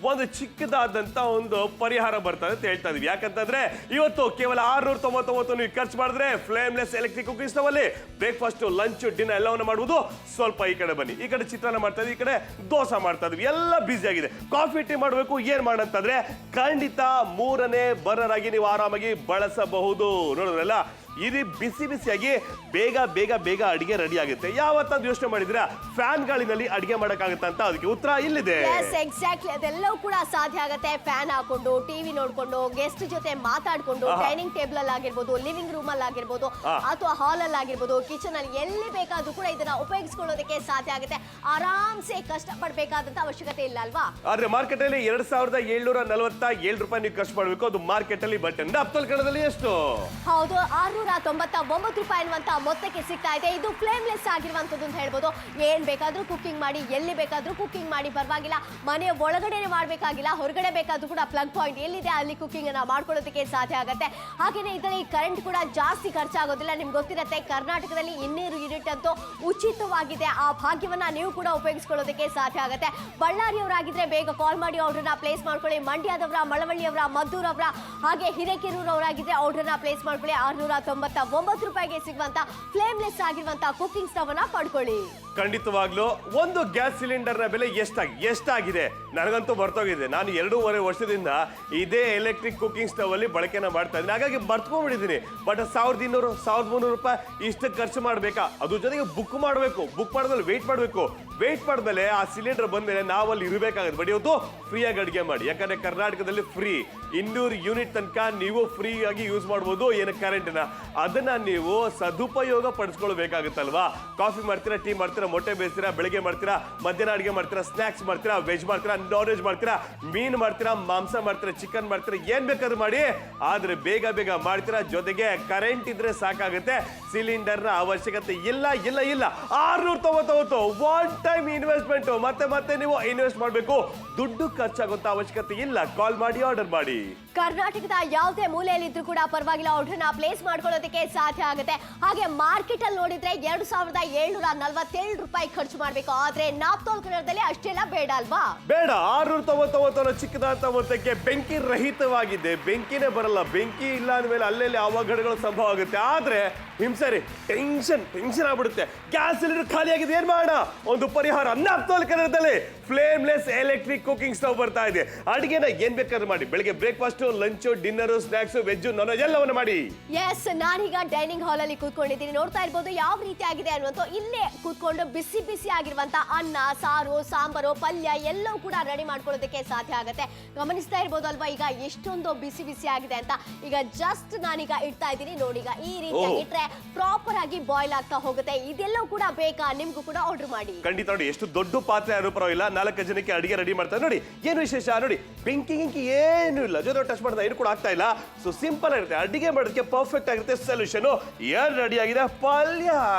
ಒಂದು ಚಿಕ್ಕದಾದಂತ ಒಂದು ಪರಿಹಾರ ಬರ್ತದೆ ಅಂತ ಹೇಳ್ತಾ ಇದೀವಿ. ಯಾಕಂತಂದ್ರೆ ಇವತ್ತು ಕೇವಲ 699 ನೀವು ಖರ್ಚು ಮಾಡಿದ್ರೆ ಫ್ಲೇಮ್ಲೆಸ್ ಎಲೆಕ್ಟ್ರಿಕ್ ಕುಕಿಂಗ್ ಸ್ಟವ್ ಅಲ್ಲಿ ಬ್ರೇಕ್ಫಾಸ್ಟ್, ಲಂಚ್, ಡಿನ್ನರ್ ಎಲ್ಲವನ್ನು ಮಾಡುವುದು. ಸ್ವಲ್ಪ ಈ ಕಡೆ ಬನ್ನಿ, ಈ ಕಡೆ ಚಿತ್ರಾನ್ನ ಮಾಡ್ತಾ ಇದ್ವಿ, ಈ ಕಡೆ ದೋಸೆ ಮಾಡ್ತಾ ಇದ್ವಿ, ಎಲ್ಲ ಬಿಸಿ ಆಗಿದೆ. ಕಾಫಿ ಟೀ ಮಾಡಬೇಕು, ಏನ್ ಮಾಡಂತಂದ್ರೆ ಖಂಡಿತ 3ನೇ ಬರ್ನರ್ ಆಗಿ ನೀವು ಆರಾಮಾಗಿ ಬಳಸಬಹುದು. ನೋಡಿದ್ರಲ್ಲ, ಇದು ಬಿಸಿಯಾಗಿ ಬೇಗ ಅಡಿಗೆ ರೆಡಿ ಆಗುತ್ತೆ. ಯಾವತ್ತಂದು ಯೋಚನೆ ಮಾಡಿದ್ರೆ ಫ್ಯಾನ್ ಗಾಳಿನಲ್ಲಿ ಅಡಿಗೆ ಮಾಡಕ್ಕಾಗತ್ತ ಅಂತ ಅದಕ್ಕೆ ಉತ್ತರ ಇಲ್ಲಿದೆ. ಎಕ್ಸಾಕ್ಟ್ಲಿ, ಅದೆಲ್ಲವೂ ಕೂಡ ಸಾಧ್ಯ ಆಗುತ್ತೆ. ಫ್ಯಾನ್ ಹಾಕೊಂಡು, ಟಿವಿ ನೋಡ್ಕೊಂಡು, ಗೆಸ್ಟ್ ಜೊತೆ ಮಾತಾಡ್ಕೊಂಡು, ಡೈನಿಂಗ್ ಟೇಬಲ್ ಅಲ್ಲಿ ಆಗಿರ್ಬೋದು, ಲಿವಿಂಗ್ ರೂಮ್ ಅಲ್ಲಿ ಆಗಿರ್ಬೋದು, ಅಥವಾ ಹಾಲ್ ಅಲ್ಲಿ ಆಗಿರ್ಬೋದು, ಕಿಚನ್ ಅಲ್ಲಿ ಎಲ್ಲಿ ಬೇಕಾದ್ರೂ ಕೂಡ ಇದನ್ನ ಉಪಯೋಗಿಸ್ಕೊಳ್ಳೋದಕ್ಕೆ ಸಾಧ್ಯ ಆಗುತ್ತೆ. ಆರಾಮ್ಸೆ ಕಷ್ಟಪಡಬೇಕಾದಂತ ಅವಶ್ಯಕತೆ ಇಲ್ಲ ಅಲ್ವಾ? ಆದ್ರೆ ಮಾರ್ಕೆಟ್ ಅಲ್ಲಿ 2747 ರೂಪಾಯಿ ನೀವು ಖರ್ಚು ಮಾಡಬೇಕು. ಅದು ಮಾರ್ಕೆಟ್ ಅಲ್ಲಿ. ಬಟ್ ಅಪ್ತಲ್ ಕನ್ನಡದಲ್ಲಿ ಎಷ್ಟು? ಹೌದು, 699 ರೂಪಾಯಿ ಅನ್ನುವಂತ ಮೊತ್ತಕ್ಕೆ ಸಿಗ್ತಾ ಇದೆ. ಇದು ಫ್ಲೇಮ್ಲೆಸ್ ಆಗಿರುವಂತದ್ದು ಅಂತ ಹೇಳ್ಬೋದು. ಏನ್ ಬೇಕಾದ್ರೂ ಕುಕಿಂಗ್ ಮಾಡಿ, ಎಲ್ಲಿ ಬೇಕಾದ್ರೂ ಕುಕಿಂಗ್ ಮಾಡಿ, ಪರವಾಗಿಲ್ಲ. ಮನೆಯ ಒಳಗಡೆನೆ ಮಾಡ್ಬೇಕಾಗಿಲ್ಲ, ಹೊರಗಡೆ ಬೇಕಾದ್ರೂ ಕೂಡ ಪ್ಲಗ್ ಪಾಯಿಂಟ್ ಎಲ್ಲಿದೆ ಅಲ್ಲಿ ಕುಕಿಂಗ್ ಅನ್ನ ಮಾಡ್ಕೊಳ್ಳೋದಕ್ಕೆ ಸಾಧ್ಯ ಆಗುತ್ತೆ. ಹಾಗೇನೆ ಇದರಲ್ಲಿ ಕರೆಂಟ್ ಕೂಡ ಜಾಸ್ತಿ ಖರ್ಚಾಗೋದಿಲ್ಲ. ನಿಮ್ಗೆ ಗೊತ್ತಿರುತ್ತೆ, ಕರ್ನಾಟಕದಲ್ಲಿ 200 ಯೂನಿಟ್ ಅಂತೂ ಉಚಿತವಾಗಿದೆ. ಆ ಭಾಗ್ಯವನ್ನ ನೀವು ಕೂಡ ಉಪಯೋಗಿಸ್ಕೊಳ್ಳೋದಕ್ಕೆ ಸಾಧ್ಯ ಆಗುತ್ತೆ. ಬಳ್ಳಾರಿಯವರಾಗಿದ್ರೆ ಬೇಗ ಕಾಲ್ ಮಾಡಿ ಆರ್ಡರ್ನ ಪ್ಲೇಸ್ ಮಾಡ್ಕೊಳ್ಳಿ. ಮಂಡ್ಯದವರ, ಮಳವಳ್ಳಿಯವರ, ಮದ್ದೂರವರ, ಹಾಗೆ ಹಿರೇಕೆರೂರವರಾಗಿದ್ರೆ ಆರ್ಡರ್ನ ಪ್ಲೇಸ್ ಮಾಡ್ಕೊಳ್ಳಿ. 699 ರೂಪಾಯಿಗೆ ಸಿಗುವಂತ ಫ್ಲೇಮ್ಲೆಸ್ ಆಗಿರುವಂತ ಕುಕಿಂಗ್ ಸ್ಟವ್ ಅನ್ನ ಪಡ್ಕೊಳ್ಳಿ. ಖಂಡಿತವಾಗ್ಲೂ ಒಂದು ಗ್ಯಾಸ್ ಸಿಲಿಂಡರ್ ನ ಬೆಲೆ ಎಷ್ಟಾಗಿದೆ ನನಗಂತೂ ಬರ್ತೋಗಿದೆ. ನಾನು 2.5 ವರ್ಷದಿಂದ ಇದೇ ಎಲೆಕ್ಟ್ರಿಕ್ ಕುಕಿಂಗ್ ಸ್ಟವ್ ಅಲ್ಲಿ ಬಳಕೆನ ಮಾಡ್ತಾ ಇದ್ದೀನಿ. ಹಾಗಾಗಿ ಬರ್ತ್ಕೊಂಡ್ಬಿಟ್ಟಿದ್ದೀನಿ. ಬಟ್ 1200 1300 ರೂಪಾಯಿ ಇಷ್ಟು ಖರ್ಚು ಮಾಡ್ಬೇಕಾ? ಅದ್ರ ಜೊತೆಗೆ ಬುಕ್ ಮಾಡಬೇಕು. ಬುಕ್ ಮಾಡಿದ್ಮೇಲೆ ವೇಟ್ ಮಾಡಿದ್ಮೇಲೆ ಆ ಸಿಲಿಂಡರ್ ಬಂದ್ಮೇಲೆ ನಾವಲ್ಲಿ ಇರಬೇಕಾಗುತ್ತೆ. ಬಟ್ ಇವತ್ತು ಫ್ರೀಯಾಗಿ ಅಡಿಗೆ ಮಾಡಿ. ಯಾಕಂದ್ರೆ ಕರ್ನಾಟಕದಲ್ಲಿ ಫ್ರೀ 200 ಯೂನಿಟ್ ತನಕ ನೀವು ಫ್ರೀ ಆಗಿ ಯೂಸ್ ಮಾಡ್ಬೋದು. ಏನು ಕರೆಂಟ್ನ ಅದನ್ನ ನೀವು ಸದುಪಯೋಗ ಪಡಿಸ್ಕೊಳ್ಬೇಕಾಗುತ್ತಲ್ವಾ? ಕಾಫಿ ಮಾಡ್ತೀರಾ, ಟೀ ಮಾಡ್ತೀರಾ, ಮೊಟ್ಟೆ ಬೇಯಿಸ್ತೀರಾ, ಬೆಳಿಗ್ಗೆ ಮಾಡ್ತೀರಾ, ಮಧ್ಯಾಹ್ನ ಅಡಿಗೆ ಮಾಡ್ತೀರಾ, ಸ್ನಾಕ್ಸ್ ಮಾಡ್ತೀರಾ, ವೆಜ್ ಮಾಡ್ತೀರಾ, ನಾನ್ ವೆಜ್ ಮಾಡ್ತೀರಾ, ಮೀನು ಮಾಡ್ತೀರಾ, ಮಾಂಸ ಮಾಡ್ತೀರಾ, ಚಿಕನ್ ಮಾಡ್ತೀರಾ, ಏನ್ ಬೇಕಾದ್ರೂ ಮಾಡಿ. ಆದ್ರೆ ಬೇಗ ಮಾಡ್ತೀರಾ. ಜೊತೆಗೆ ಕರೆಂಟ್ ಇದ್ರೆ ಸಾಕಾಗುತ್ತೆ. ಸಿಲಿಂಡರ್ನ ಅವಶ್ಯಕತೆ ಇಲ್ಲ. 699 ಒನ್ ಟೈಮ್ ಇನ್ವೆಸ್ಟ್ಮೆಂಟ್. ಮತ್ತೆ ನೀವು ಇನ್ವೆಸ್ಟ್ ಮಾಡಬೇಕು. ದುಡ್ಡು ಖರ್ಚಾಗುವಂತ ಅವಶ್ಯಕತೆ ಇಲ್ಲ. ಕಾಲ್ ಮಾಡಿ, ಆರ್ಡರ್ ಮಾಡಿ. ಕರ್ನಾಟಕದ ಯಾವುದೇ ಮೂಲೆಯಲ್ಲಿದ್ರೂ ಕೂಡ ಪರವಾಗಿಲ್ಲ, ಆರ್ಡರ್ನ ಪ್ಲೇಸ್ ಮಾಡ್ಕೊಳ್ಳೋದಕ್ಕೆ ಸಾಧ್ಯ ಆಗುತ್ತೆ. ಹಾಗೆ ಮಾರ್ಕೆಟ್ ಅಲ್ಲಿ ನೋಡಿದ್ರೆ 2747 ರೂಪಾಯಿ ಖರ್ಚು ಮಾಡಬೇಕು. ಆದ್ರೆ ನಾಪ್ತೋಲ್ ಕನ್ನಡದಲ್ಲಿ ಅಷ್ಟೆಲ್ಲ ಬೇಡ ಅಲ್ವಾ? ಬೇಡ. 699 ಚಿಕ್ಕದಾದಂತ ಮೊತ್ತಕ್ಕೆ ಬೆಂಕಿ ರಹಿತವಾಗಿದೆ. ಬೆಂಕಿನೇ ಬರಲ್ಲ. ಬೆಂಕಿ ಇಲ್ಲ ಅಂದ್ಮೇಲೆ ಅಲ್ಲೆಲ್ಲಿ ಅವಘಡಗಳು ಸಂಭವ ಆಗುತ್ತೆ. ಆದ್ರೆ ಹಿಂಸರಿ ಟೆನ್ಷನ್ ಆಗ್ಬಿಡುತ್ತೆ. ಗ್ಯಾಸ್ ಸಿಲಿಂಡರ್ ಖಾಲಿ ಆಗಿದೆ, ಏನ್ ಮಾಡೋಣ? ಒಂದು ಪರಿಹಾರ ನಾಪ್ತೋಲ್ ಕನ್ನಡದಲ್ಲಿ ಫ್ಲೇಮ್ಲೆಸ್ ಎಲೆಕ್ಟ್ರಿಕ್ ಕುಕಿಂಗ್ ಸ್ಟವ್ ಬರ್ತಾ ಇದೆ. ಅಡಿಗೆನ ಏನ್ ಬೇಕಾದ್ರೂ ಮಾಡಿ. ಬೆಳಿಗ್ಗೆ breakfast, lunch, dinner, snacks, veg, non veg ಎಲ್ಲವನ್ನು ಮಾಡಿ. ಎಸ್, ನಾನೀಗ ಡೈನಿಂಗ್ ಹಾಲ್ ಅಲ್ಲಿ ಕೂತ್ಕೊಂಡಿದ್ದೀನಿ. ನೋಡ್ತಾ ಇರ್ಬೋದು ಯಾವ ರೀತಿ ಆಗಿದೆ ಅನ್ನುವಂತ. ಇಲ್ಲೇ ಕೂತ್ಕೊಂಡು ಬಿಸಿ ಆಗಿರುವಂತ ಅನ್ನ, ಸಾರು, ಸಾಂಬಾರು, ಪಲ್ಯ ಎಲ್ಲವೂ ಕೂಡ ರೆಡಿ ಮಾಡ್ಕೊಳ್ಳೋದಕ್ಕೆ ಸಾಧ್ಯ ಆಗುತ್ತೆ. ಗಮನಿಸ್ತಾ ಇರ್ಬೋದು ಅಲ್ವಾ ಈಗ ಎಷ್ಟೊಂದು ಬಿಸಿ ಆಗಿದೆ ಅಂತ. ಈಗ ಜಸ್ಟ್ ನಾನೀಗ ಇಡ್ತಾ ಇದ್ದೀನಿ ನೋಡಿ. ಈಗ ಈ ರೀತಿ ಇಟ್ರೆ ಪ್ರಾಪರ್ ಆಗಿ ಬಾಯ್ಲ್ ಆಗ್ತಾ ಹೋಗುತ್ತೆ. ಇದೆಲ್ಲವೂ ಕೂಡ ಬೇಕಾ? ನಿಮ್ಗೂ ಕೂಡ ಆರ್ಡರ್ ಮಾಡಿ. ಖಂಡಿತ ನೋಡಿ, ಎಷ್ಟು ದೊಡ್ಡ ಪಾತ್ರೆ ಆದ್ರೂ ಪರವಾಗಿಲ್ಲ. 4 ಜನಕ್ಕೆ ಅಡಿಗೆ ರೆಡಿ ಮಾಡ್ತಾರೆ. ನೋಡಿ ಏನು ವಿಶೇಷ ನೋಡಿ, ಬೆಂಕಿ ಏನು ಇಲ್ಲ, ಜೊತೆ ಟಚ್ ಮಾಡ್ತಾ ಏನು ಕೂಡ ಆಗ್ತಾ ಇಲ್ಲ. ಸೊ ಸಿಂಪಲ್ ಆಗಿರುತ್ತೆ. ಅಡಿಗೆ ಮಾಡೋದಕ್ಕೆ ಪರ್ಫೆಕ್ಟ್ ಆಗಿರುತ್ತೆ ಸೊಲ್ಯೂಷನ್. ಏನ್ ರೆಡಿ ಆಗಿದೆ? ಪಲ್ಯ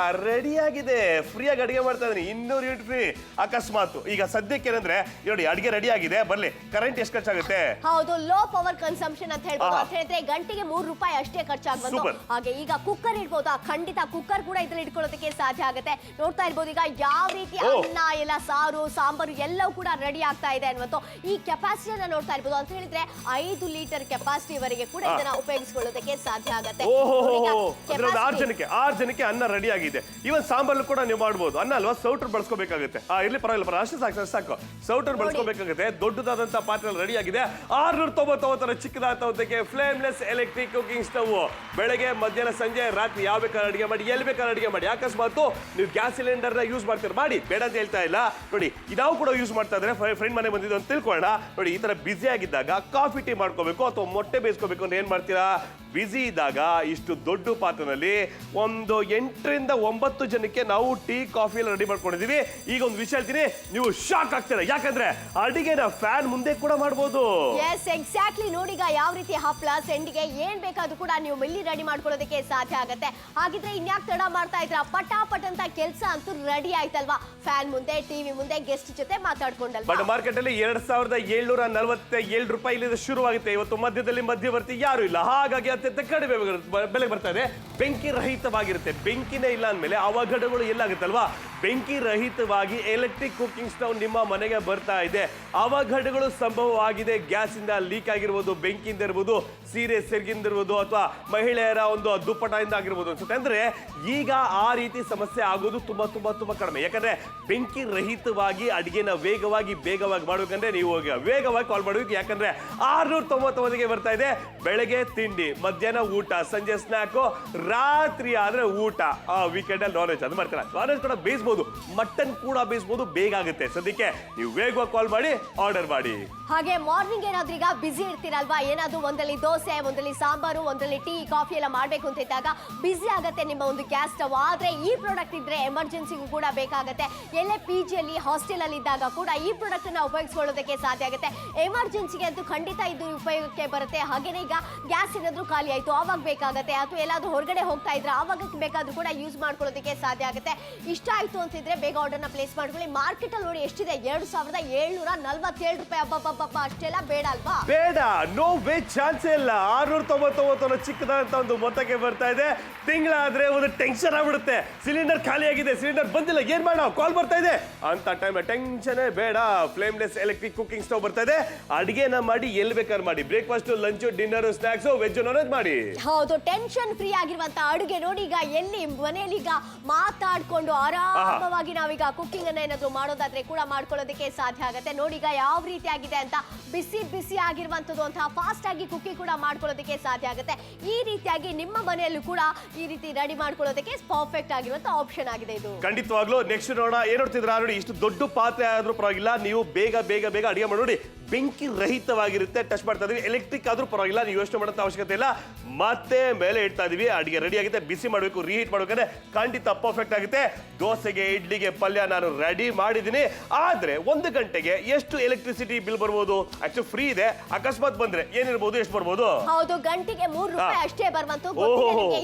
ರೆಡಿ ಆಗಿದೆ. ಫ್ರೀಯಾಗಿ ಅಡಿಗೆ ಮಾಡ್ತಾ ಇದೀನಿ. 200 ಯೂನಿಟ್ ಫ್ರೀ. ಅಕಸ್ಮಾತ್ ಈಗ ಸದ್ಯಕ್ಕೆ ಏನಂದ್ರೆ ನೋಡಿ, ಅಡಿಗೆ ರೆಡಿ ಆಗಿದೆ. ಬರ್ಲಿ, ಕರೆಂಟ್ ಎಷ್ಟು ಖರ್ಚಾಗುತ್ತೆ? ಹೌದು, ಲೋ ಪವರ್ ಕನ್ಸಂಪ್ಷನ್ ಅಂತ ಹೇಳ್ಬೋದು. ಅಂತ ಹೇಳಿದ್ರೆ ಗಂಟೆಗೆ 3 ರೂಪಾಯಿ ಅಷ್ಟೇ ಖರ್ಚಾಗ್ಬೋದು. ಹಾಗೆ ಈಗ ಕುಕ್ಕರ್ ಇಡ್ಬೋದು. ಖಂಡಿತ ಕುಕ್ಕರ್ ಕೂಡ ಇದ್ರಲ್ಲಿ ಇಟ್ಕೊಳ್ಳೋದಕ್ಕೆ ಸಾಧ್ಯ ಆಗುತ್ತೆ. ನೋಡ್ತಾ ಇರ್ಬೋದು ಈಗ ಯಾವ ರೀತಿ ಅನ್ನ ಎಲ್ಲ, ಸಾರು, ಸಾಂಬಾರು ಎಲ್ಲವೂ ಕೂಡ ರೆಡಿ ಆಗ್ತಾ ಇದೆ ಅನ್ನುವಂತ. ಈ ಕೆಪಾಸಿಟಿನ ನೋಡ್ತಾ ಇರ್ಬೋದು. ಅಂತ ಹೇಳಿದ್ರೆ 5 ಲೀಟರ್ ಕೆಪಾಸಿಟಿ ವರೆಗೆ ಕೂಡ ಇದನ್ನ ಉಪಯೋಗಿಸಿಕೊಳ್ಳೋದಕ್ಕೆ ಸಾಧ್ಯ ಆಗುತ್ತೆ. 6 ಜನಕ್ಕೆ ಅನ್ನ ರೆಡಿ ಆಗಿದೆ. ಇವನ್ ಸಾಂಬಾರ್ ಕೂಡ ನೀವು ಮಾಡಬಹುದು. ಅನ್ನ ಅಲ್ವಾ, ಸೌಟರ್ ಬಳಸ್ಕೋಬೇಕಾಗುತ್ತೆ. ಇರ್ಲಿ ಪರವಾಗಿಲ್ಲ, ಅಷ್ಟು ಸಾಕು. ಸೌಟರ್ ಬಳಸ್ಕೋಬೇಕಾಗುತ್ತೆ. ದೊಡ್ಡದಾದಂತ ಪಾತ್ರೆ ರೆಡಿ ಆಗಿದೆ. 699 ಚಿಕ್ಕದಾದಂತಕ್ಕೆ ಫ್ಲೇಮ್ಲೆಸ್ ಎಲೆಕ್ಟ್ರಿಕ್ ಕುಕಿಂಗ್ ಸ್ಟವ್. ಬೆಳಗ್ಗೆ, ಮಧ್ಯಾಹ್ನ, ಸಂಜೆ, ರಾತ್ರಿ ಯಾವ ಬೇಕಾದ್ರೆ ಅಡಿಗೆ ಮಾಡಿ, ಎಲ್ಲಿ ಬೇಕಾದ್ರೆ ಅಡಿಗೆ ಮಾಡಿ. ಅಕಸ್ಮಾತ್ ನೀವು ಗ್ಯಾಸ್ ಸಿಲಿಂಡರ್ ಯೂಸ್ ಮಾಡ್ತೀರಾ, ಮಾಡಿ, ಬೇಡ ಅಂತ ಹೇಳ್ತಾ ಇಲ್ಲ. ನೋಡಿ, ನಾವು ಕೂಡ ಯೂಸ್ ಮಾಡ್ತಾ ಇದ್ರೆ ಫ್ರೆಂಡ್ ಮನೆ ಬಂದಿದ್ದು ಅಂತ ತಿಳ್ಕೊಳ್ಳೋಣ. ನೋಡಿ, ಈ ತರ ಬಿಸಿ ಆಗಿದ್ದಾಗ ಕಾಫಿ ಟೀ ಮಾಡ್ಕೋಬೇಕು ಅಥವಾ ಮೊಟ್ಟೆ ಬೇಯಿಸ್ಕೋಬೇಕು ಅಂದ್ರೆ ಏನ್ ಮಾಡ್ತೀರಾ? ಬಿಸಿ ಇದ್ದಾಗ ಇಷ್ಟು ದೊಡ್ಡ ಪಾತ್ರದಲ್ಲಿ ಒಂದು 8 ರಿಂದ 9 ಜನಕ್ಕೆ ನಾವು ಟೀ ಕಾಫಿ ಎಲ್ಲ ರೆಡಿ ಮಾಡ್ಕೊಂಡಿದೀವಿ. ಈಗ ಒಂದು ವಿಷಯ ಹೇಳ್ತೀನಿ, ನೀವು ಶಾಕ್ ಆಗ್ತೀರಾ. ಯಾಕಂದ್ರೆ ಅಡಿಗೆನ ಫ್ಯಾನ್ ಮುಂದೆ ಕೂಡ ಮಾಡಬಹುದು. Yes exactly. ನೋಡಿಗ ಯಾವ ರೀತಿ ಹಪ್ಪಳ ಸೆಂಡಿಗೆ ಏನ್ ಬೇಕಾದ್ರೂ ಕೂಡ ನೀವು ಇಲ್ಲಿ ರೆಡಿ ಮಾಡ್ಕೊಳ್ಳೋದಕ್ಕೆ ಸಾಧ್ಯ ಆಗುತ್ತೆ. ಹಾಗಿದ್ರೆ ಇನ್ಯಾಕ್ ತಡ ಮಾಡ್ತಾ ಇದ್ರ, ಪಟಾಪಟ್ ಅಂತ ಕೆಲಸ ಅಂತೂ ರೆಡಿ ಆಯ್ತಲ್ವಾ. ಫ್ಯಾನ್ ಮುಂದೆ, ಟಿವಿ ಮುಂದೆ, ಗೆಸ್ಟ್ ಜೊತೆ ಮಾತಾಡ್ಕೊಂಡಲ್ವಾ. ಬಟ್ ಮಾರ್ಕೆಟ್ ಅಲ್ಲಿ 2747 ರೂಪಾಯಿ ಇಲ್ಲಿಂದ ಶುರುವಾಗುತ್ತೆ. ಇವತ್ತು ಮಧ್ಯದಲ್ಲಿ ಮಧ್ಯವರ್ತಿ ಯಾರು ಇಲ್ಲ, ಹಾಗಾಗಿ ಅತ್ಯಂತ ಕಡಿಮೆ ಬೆಲೆ ಬರ್ತಾ ಇದೆ. ಬೆಂಕಿ ರಹಿತವಾಗಿರುತ್ತೆ. ಬೆಂಕಿನೇ ಇಲ್ಲ ಅಂದ್ಮೇಲೆ ಅವಘಡಗಳು ಎಲ್ಲಾಗುತ್ತಲ್ವಾ. ಬೆಂಕಿ ರಹಿತವಾಗಿ ಎಲೆಕ್ಟ್ರಿಕ್ ಕುಕಿಂಗ್ ಸ್ಟವ್ ನಿಮ್ಮ ಮನೆಗೆ ಬರ್ತಾ ಇದೆ. ಅವಘಡಗಳು ಸಂಭವವಾಗಿದೆ. ಗ್ಯಾಸ್ ಇಂದ ಲೀಕ್ ಆಗಿರ್ಬೋದು, ಬೆಂಕಿಯಿಂದ ಇರ್ಬೋದು, ಸೀರೆ ಸೆರಗಿಂದ ಇರ್ಬೋದು, ಅಥವಾ ಮಹಿಳೆಯರ ಒಂದು ದುಪ್ಪಟದಿಂದ ಆಗಿರ್ಬೋದು ಅನ್ಸುತ್ತೆ. ಅಂದ್ರೆ ಈಗ ಆ ರೀತಿ ಸಮಸ್ಯೆ ಆಗೋದು ತುಂಬಾ ತುಂಬಾ ತುಂಬಾ ಕಡಿಮೆ. ಯಾಕಂದ್ರೆ ಬೆಂಕಿ ರಹಿತವಾಗಿ ಅಡಿಗೆನ ಬೇಗವಾಗಿ ಮಾಡ್ಬೇಕಂದ್ರೆ ನೀವು ವೇಗವಾಗಿ ಕಾಲ್ ಮಾಡಬೇಕು. ಯಾಕಂದ್ರೆ 699ಗೆ ಬರ್ತಾ ಇದೆ. ಬೆಳಗ್ಗೆ ತಿಂಡಿ, ಮಧ್ಯಾಹ್ನ ಊಟ, ಸಂಜೆ ಸ್ನಾಕು, ರಾತ್ರಿ ಆದ್ರೆ ಊಟ. ವೀಕೆಂಡ್ ಅಲ್ಲಿ ನಾನ್ ವೆಜ್ ಅದು ಮಾಡ್ತಾರೆ. ನಾನ್ ವೆಜ್ ಕೂಡ ಬೇಯಿಸಬಹುದು, ಮಟನ್ ಕೂಡ ಬೇಯಿಸಬಹುದು. ಬೇಗ ಆಗುತ್ತೆ. ಸದ್ಯಕ್ಕೆ ನೀವು ವೇಗವಾಗಿ ಕಾಲ್ ಮಾಡಿ ಆರ್ಡರ್ ಮಾಡಿ. ಹಾಗೆ ಮಾರ್ನಿಂಗ್ ಏನಾದ್ರೂ ಈಗ ಬಿಸಿ ಇರ್ತೀರಲ್ವಾ, ಏನಾದ್ರೂ ಒಂದಲ್ಲಿ ದೋಸೆ, ಒಂದಲ್ಲಿ ಸಾಂಬಾರು, ಒಂದಲ್ಲಿ ಟೀ ಕಾಫಿ ಎಲ್ಲ ಮಾಡ್ಬೇಕು ಅಂತ ಇದ್ದಾಗ ಬಿಸಿ ಆಗತ್ತೆ ನಿಮ್ಮ ಒಂದು ಗ್ಯಾಸ್ ಸ್ಟವ್. ಆದ್ರೆ ಈ ಪ್ರಾಡಕ್ಟ್ ಇದ್ರೆ ಎಮರ್ಜೆನ್ಸಿಗೂ ಕೂಡ ಬೇಕಾಗತ್ತೆ. ಎಲ್ಲೇ PG ಅಲ್ಲಿ, ಹಾಸ್ಟೆಲ್ ಅಲ್ಲಿ ಇದ್ದಾಗ ಕೂಡ ಈ ಪ್ರಾಡಕ್ಟ್ ಅನ್ನ ಉಪಯೋಗಿಸ್ಕೊಳ್ಳೋದಕ್ಕೆ ಸಾಧ್ಯ ಆಗುತ್ತೆ. ಎಮರ್ಜೆನ್ಸಿಗೆ ಅಂತೂ ಖಂಡಿತ ಇದು ಉಪಯೋಗಕ್ಕೆ ಬರುತ್ತೆ. ಹಾಗೇನೆ ಈಗ ಗ್ಯಾಸ್ ಏನಾದ್ರೂ ಖಾಲಿ ಆಯ್ತು ಆವಾಗ ಬೇಕಾಗತ್ತೆ, ಅಥವಾ ಎಲ್ಲಾದ್ರೂ ಹೊರಗಡೆ ಹೋಗ್ತಾ ಇದ್ರೆ ಆವಾಗ ಬೇಕಾದ್ರೂ ಕೂಡ ಯೂಸ್ ಮಾಡ್ಕೊಳ್ಳೋದಕ್ಕೆ ಸಾಧ್ಯ ಆಗುತ್ತೆ. ಇಷ್ಟ ಆಯ್ತು ಅಂತಿದ್ರೆ ಬೇಗ ಆರ್ಡರ್ನ ಪ್ಲೇಸ್ ಮಾಡ್ಕೊಳ್ಳಿ. ಮಾರ್ಕೆಟ್ ಅಲ್ಲಿ ನೋಡಿ ಎಷ್ಟಿದೆ, 2747 ರೂಪಾಯಿ. ಅಬ್ಬಬ್ಬಬ್ಬ, ಅಷ್ಟೆಲ್ಲ ಬೇಡ ಅಲ್ವಾ? ಬೇಡ, ನೋ ವೇ, ಚಾನ್ಸ್ ಇಲ್ಲ. 699 ಚಿಕ್ಕದಂತ ಒಂದು ಮೊತ್ತಕ್ಕೆ ಬರ್ತಾ ಇದೆ. ತಿಂಗಳಾದ್ರೆ ಒಂದು ಟೆನ್ಷನ್ ಆಗ್ಬಿಡುತ್ತೆ. ಸಿಲಿಂಡರ್ ಖಾಲಿ ಆಗಿದೆ, ಸಿಲಿಂಡರ್ ಬಂದಿಲ್ಲ, ಏನ್ ಮಾಡ, ಕಾಲ್ ಬರ್ತಾ ಇದೆ ಅಂತ ಟೈಮ್ ಟೆನ್ಷನ್ ಬೇಡ. ಫ್ಲೇಮ್ಲೆಸ್ ಎಲೆಕ್ಟ್ರಿಕ್ ಕುಕಿಂಗ್ ಸ್ಟವ್ ಬರ್ತಾ ಇದೆ. ಅಡಿಗೆನ ಮಾಡಿ ಎಲ್ಲಿ ಬೇಕಾದ್ರೆ ಮಾಡಿ. Breakfast, lunch, dinner, snacks, veg, non veg ಮಾಡಿ. ಹೌದು, ಟೆನ್ಷನ್ ಫ್ರೀ ಆಗಿರುವಂತ ಅಡುಗೆ ನೋಡಿ. ಈಗ ಎಲ್ಲಿ ಮನೆಯಲ್ಲಿ ಈಗ ಮಾತಾಡ್ಕೊಂಡು ಆರಾಮವಾಗಿ ನಾವೀಗ ಕುಕಿಂಗ್ ಅನ್ನ ಏನಾದ್ರು ಮಾಡೋದಾದ್ರೆ ಕೂಡ ಮಾಡ್ಕೊಳ್ಳೋದಕ್ಕೆ ಸಾಧ್ಯ ಆಗುತ್ತೆ. ನೋಡಿ ಈಗ ಯಾವ ರೀತಿ ಆಗಿದೆ ಅಂತ. ಬಿಸಿ ಆಗಿರುವಂತದ್ದು ಅಂತ ಫಾಸ್ಟ್ ಆಗಿ ಕುಕಿಂಗ್ ಕೂಡ ಮಾಡ್ಕೊಳ್ಳೋದಕ್ಕೆ ಸಾಧ್ಯ ಆಗುತ್ತೆ. ಈ ರೀತಿಯಾಗಿ ನಿಮ್ಮ ಮನೆಯಲ್ಲೂ ಕೂಡ ಈ ರೀತಿ ರೆಡಿ ಮಾಡ್ಕೊಳ್ಳೋದಕ್ಕೆ ಪರ್ಫೆಕ್ಟ್ ಆಗಿರುವಂತ ಆಪ್ಷನ್ ಆಗಿದೆ ಇದು. ಖಂಡಿತವಾಗ್ಲೂ. ನೆಕ್ಸ್ಟ್ ನೋಡೋಣ. ಏನ್ ನೋಡ್ತಿದ್ರ ನೋಡಿ, ಇಷ್ಟು ದೊಡ್ಡ ಪಾತ್ರೆ ಆದ್ರೂ ಪರವಾಗಿಲ್ಲ, ನೀವು ಬೇಗ ಅಡಿಗೆ ಮಾಡಿ ನೋಡಿ. ಬೆಂಕಿ ರಹಿತವಾಗಿರುತ್ತೆ. ಟಚ್ ಮಾಡ್ತಾ ಇದೀವಿ. ಎಲೆಕ್ಟ್ರಿಕ್ ಆದ್ರೂ ಪರವಾಗಿಲ್ಲ, ನೀವು ಯೋಚನೆ ಮಾಡೋಂಥ ಅವಶ್ಯಕತೆ ಇಲ್ಲ. ಮತ್ತೆ ಮೇಲೆ ಇಡ್ತಾ ಇದೀವಿ. ಅಡಿಗೆ ರೆಡಿ ಆಗುತ್ತೆ. ಬಿಸಿ ಮಾಡಬೇಕು, ರೀಹೀಟ್ ಮಾಡ್ಬೇಕಂದ್ರೆ ಖಂಡಿತ ಪರ್ಫೆಕ್ಟ್ ಆಗುತ್ತೆ. ದೋಸೆಗೆ, ಇಡ್ಲಿಗೆ, ಪಲ್ಯ ನಾನು ರೆಡಿ ಮಾಡಿದ್ದೀನಿ. ಆದ್ರೆ 1 ಗಂಟೆಗೆ ಎಷ್ಟು ಎಲೆಕ್ಟ್ರಿಸಿಟಿ ಬಿಲ್ ಬರ್ಬೋದು? ಆಕ್ಚುಲಿ ಫ್ರೀ ಇದೆ. ಅಕಸ್ಮಾತ್ ಬಂದ್ರೆ ಏನಿರ್ಬೋದು, ಎಷ್ಟು ಬರ್ಬೋದು? ಹೌದು, ಗಂಟೆಗೆ 3 ರೂಪಾಯಿ ಅಷ್ಟೇ ಬರುವಂತ.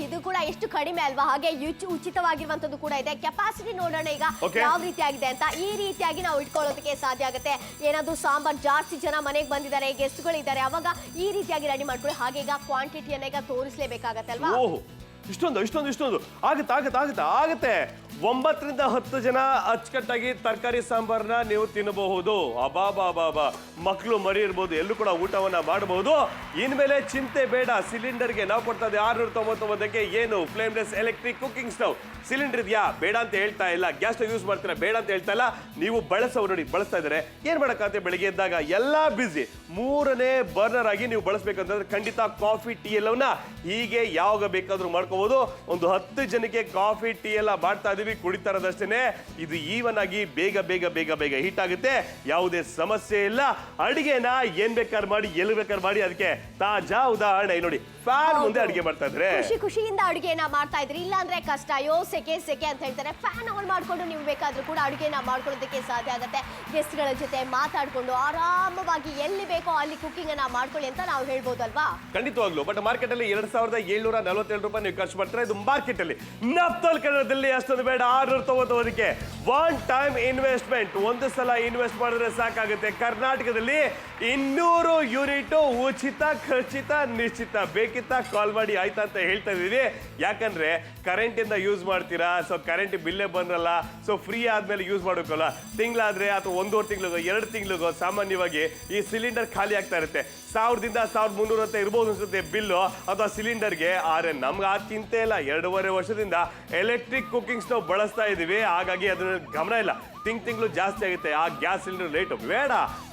ಇದು ಕೂಡ ಎಷ್ಟು ಕಡಿಮೆ ಅಲ್ವಾ? ಹಾಗೆ ಉಚಿತವಾಗಿರುವಂತದ್ದು ಕೂಡ ಇದೆ. ಕೆಪಾಸಿಟಿ ನೋಡೋಣ ಈಗ ಯಾವ ರೀತಿ ಆಗಿದೆ ಅಂತ. ಈ ರೀತಿಯಾಗಿ ನಾವು ಇಟ್ಕೊಳ್ಳೋದಕ್ಕೆ ಸಾಧ್ಯ ಆಗುತ್ತೆ. ಏನಾದ್ರು ಸಾಂಬಾರ್ ಜಾಸ್ತಿ ಜನ ಮನೆಗೆ ಬಂದಿದ್ದಾರೆ, ಗೆಸ್ಟ್ಗಳಿದ್ದಾರೆ, ಅವಾಗ ಈ ರೀತಿಯಾಗಿ ರೆಡಿ ಮಾಡ್ಕೊಳ್ಳಿ. ಹಾಗೆ ಈಗ ಕ್ವಾಂಟಿಟಿಯನ್ನ ಈಗ ತೋರಿಸಲೇಬೇಕಾಗತ್ತೆ ಅಲ್ವಾ? ಇಷ್ಟೊಂದು ಆಗುತ್ತೆ. 9 ರಿಂದ 10 ಜನ ಅಚ್ಚುಕಟ್ಟಾಗಿ ತರಕಾರಿ ಸಾಂಬಾರನ್ನ ನೀವು ತಿನ್ನಬಹುದು. ಅಬಾಬಾ, ಮಕ್ಕಳು ಮರಿ ಇರ್ಬೋದು, ಎಲ್ಲೂ ಕೂಡ ಊಟವನ್ನ ಮಾಡಬಹುದು. ಇನ್ಮೇಲೆ ಚಿಂತೆ ಬೇಡ. ಸಿಲಿಂಡರ್ಗೆ ನಾವು ಕೊಡ್ತಾ ಇದ್ದೀವಿ 699ಕ್ಕೆ. ಏನು ಫ್ಲೇಮ್ಲೆಸ್ ಎಲೆಕ್ಟ್ರಿಕ್ ಕುಕಿಂಗ್ ಸ್ಟವ್. ಸಿಲಿಂಡರ್ ಇದೆಯಾ, ಬೇಡ ಅಂತ ಹೇಳ್ತಾ ಇಲ್ಲ. ಗ್ಯಾಸ್ ಸ್ಟವ್ ಯೂಸ್ ಮಾಡ್ತೀರಾ, ಬೇಡ ಅಂತ ಹೇಳ್ತಾ ಇಲ್ಲ. ನೀವು ನೋಡಿ ಬಳಸ್ತಾ ಇದ್ದಾರೆ. ಏನ್ ಮಾಡಕ್ಕಾಗುತ್ತೆ? ಬೆಳಿಗ್ಗೆ ಎದ್ದಾಗ ಎಲ್ಲಾ ಬಿಸಿ, 3ನೇ ಬರ್ನರ್ ಆಗಿ ನೀವು ಬಳಸಬೇಕಂತಂದ್ರೆ ಖಂಡಿತ ಕಾಫಿ, ಟೀ ಎಲ್ಲವನ್ನ ಹೀಗೆ ಯಾವಾಗ ಬೇಕಾದ್ರೂ ಮಾಡ್ಕೋಬಹುದು. ಒಂದು 10 ಜನಕ್ಕೆ ಕಾಫಿ, ಟೀ ಎಲ್ಲ ಮಾಡ್ತಾ ಇದೀವಿ, ಕುಡಿತಾ ಇರೋದಷ್ಟೇನೆ. ಇದು ಈವನ್ ಆಗಿ ಬೇಗ ಹೀಟ್ ಆಗುತ್ತೆ. ಯಾವುದೇ ಸಮಸ್ಯೆ ಇಲ್ಲ. ಅಡಿಗೆನ ಏನ್ ಬೇಕಾದ್ರೆ ಮಾಡಿ, ಎಲ್ಲಿ ಬೇಕಾದ್ರೆ ಮಾಡಿ. ಅದಕ್ಕೆ ತಾಜಾ ಉದಾಹರಣೆ ನೋಡಿ. ಫ್ಯಾನ್ ಮುಂದೆ ಅಡಿಗೆ ಮಾಡ್ತಾ ಇದ್ರೆ ಖುಷಿಯಿಂದ ಅಡುಗೆನ ಮಾಡ್ತಾ ಇದ್ರಿ. ಇಲ್ಲ ಅಂದ್ರೆ ಕಷ್ಟ, ಅಯ್ಯೋ ಸೆಕೆ ಅಂತ ಹೇಳ್ತಾರೆ. ಫ್ಯಾನ್ ಆನ್ ಮಾಡ್ಕೊಂಡು ನೀವು ಬೇಕಾದ್ರೂ ಕೂಡ ಅಡುಗೆನ ಮಾಡ್ಕೊಳ್ಳೋದಕ್ಕೆ ಸಾಧ್ಯ ಆಗುತ್ತೆ. ಗೆಸ್ಟ್ ಗಳ ಜೊತೆ ಮಾತಾಡ್ಕೊಂಡು ಆರಾಮವಾಗಿ ಎಲ್ಲಿ ಬೇಕೋ ಅಲ್ಲಿ ಕುಕಿಂಗ್ ಅನ್ನ ಮಾಡ್ಕೊಳ್ಳಿ ಅಂತ ನಾವು ಹೇಳ್ಬೋದು ಅಲ್ವಾ? ಖಂಡಿತವಾಗ್ಲು. ಬಟ್ ಮಾರ್ಕೆಟ್ ಅಲ್ಲಿ 2747 ರೂಪಾಯಿ ನೀವು ಖರ್ಚು ಮಾಡ್ತಾರೆ. ಇದು ಮಾರ್ಕೆಟ್ ಅಲ್ಲಿ. ನಪ್ತಲ್ ಕನ್ನಡದಲ್ಲಿ ಅಷ್ಟೊಂದು ಬೇಡ. 699ಕ್ಕೆ ಒನ್ ಟೈಮ್ ಇನ್ವೆಸ್ಟ್ಮೆಂಟ್. ಒಂದು ಸಲ ಇನ್ವೆಸ್ಟ್ ಮಾಡಿದ್ರೆ ಸಾಕಾಗುತ್ತೆ. ಕರ್ನಾಟಕದಲ್ಲಿ 200 ಯೂನಿಟ್ ಉಚಿತ, ಖಚಿತ, ನಿಶ್ಚಿತ. ಬೇಕಿತ್ತ ಕಾಲ್ ಮಾಡಿ, ಆಯ್ತಾ ಅಂತ ಹೇಳ್ತಾ ಇದೀವಿ. ಯಾಕಂದ್ರೆ ಕರೆಂಟ್ ಇಂದ ಯೂಸ್ ಮಾಡ್ತೀರಾ, ಸೊ ಕರೆಂಟ್ ಬಿಲ್ಲೇ ಬರಲ್ಲ. ಸೊ ಫ್ರೀ ಆದ್ಮೇಲೆ ಯೂಸ್ ಮಾಡೋಕಲ್ಲ. ತಿಂಗಳಾದ್ರೆ ಅಥವಾ 1.5 ತಿಂಗಳಿಗೋ 2 ತಿಂಗಳಿಗೋ ಸಾಮಾನ್ಯವಾಗಿ ಈ ಸಿಲಿಂಡರ್ ಖಾಲಿ ಆಗ್ತಾ ಇರುತ್ತೆ. 1000 ರಿಂದ 1300 ಅಂತ ಇರ್ಬೋದು ಅನ್ಸುತ್ತೆ ಬಿಲ್ಲು ಅಥವಾ ಸಿಲಿಂಡರ್ಗೆ. ಆದ್ರೆ ನಮ್ಗೆ ಆ ಚಿಂತೆ ಇಲ್ಲ. 2.5 ವರ್ಷದಿಂದ ಎಲೆಕ್ಟ್ರಿಕ್ ಕುಕಿಂಗ್ ಸ್ಟವ್ ಬಳಸ್ತಾ ಇದೀವಿ. ಹಾಗಾಗಿ ಅದನ್ನ ಗಮನ ಇಲ್ಲ. ತಿಂಗಳು ಜಾಸ್ತಿ ಆಗುತ್ತೆ ಆ ಗ್ಯಾಸ್ ಸಿಲಿಂಡರ್ ರೇಟ್. ಬೇಡ,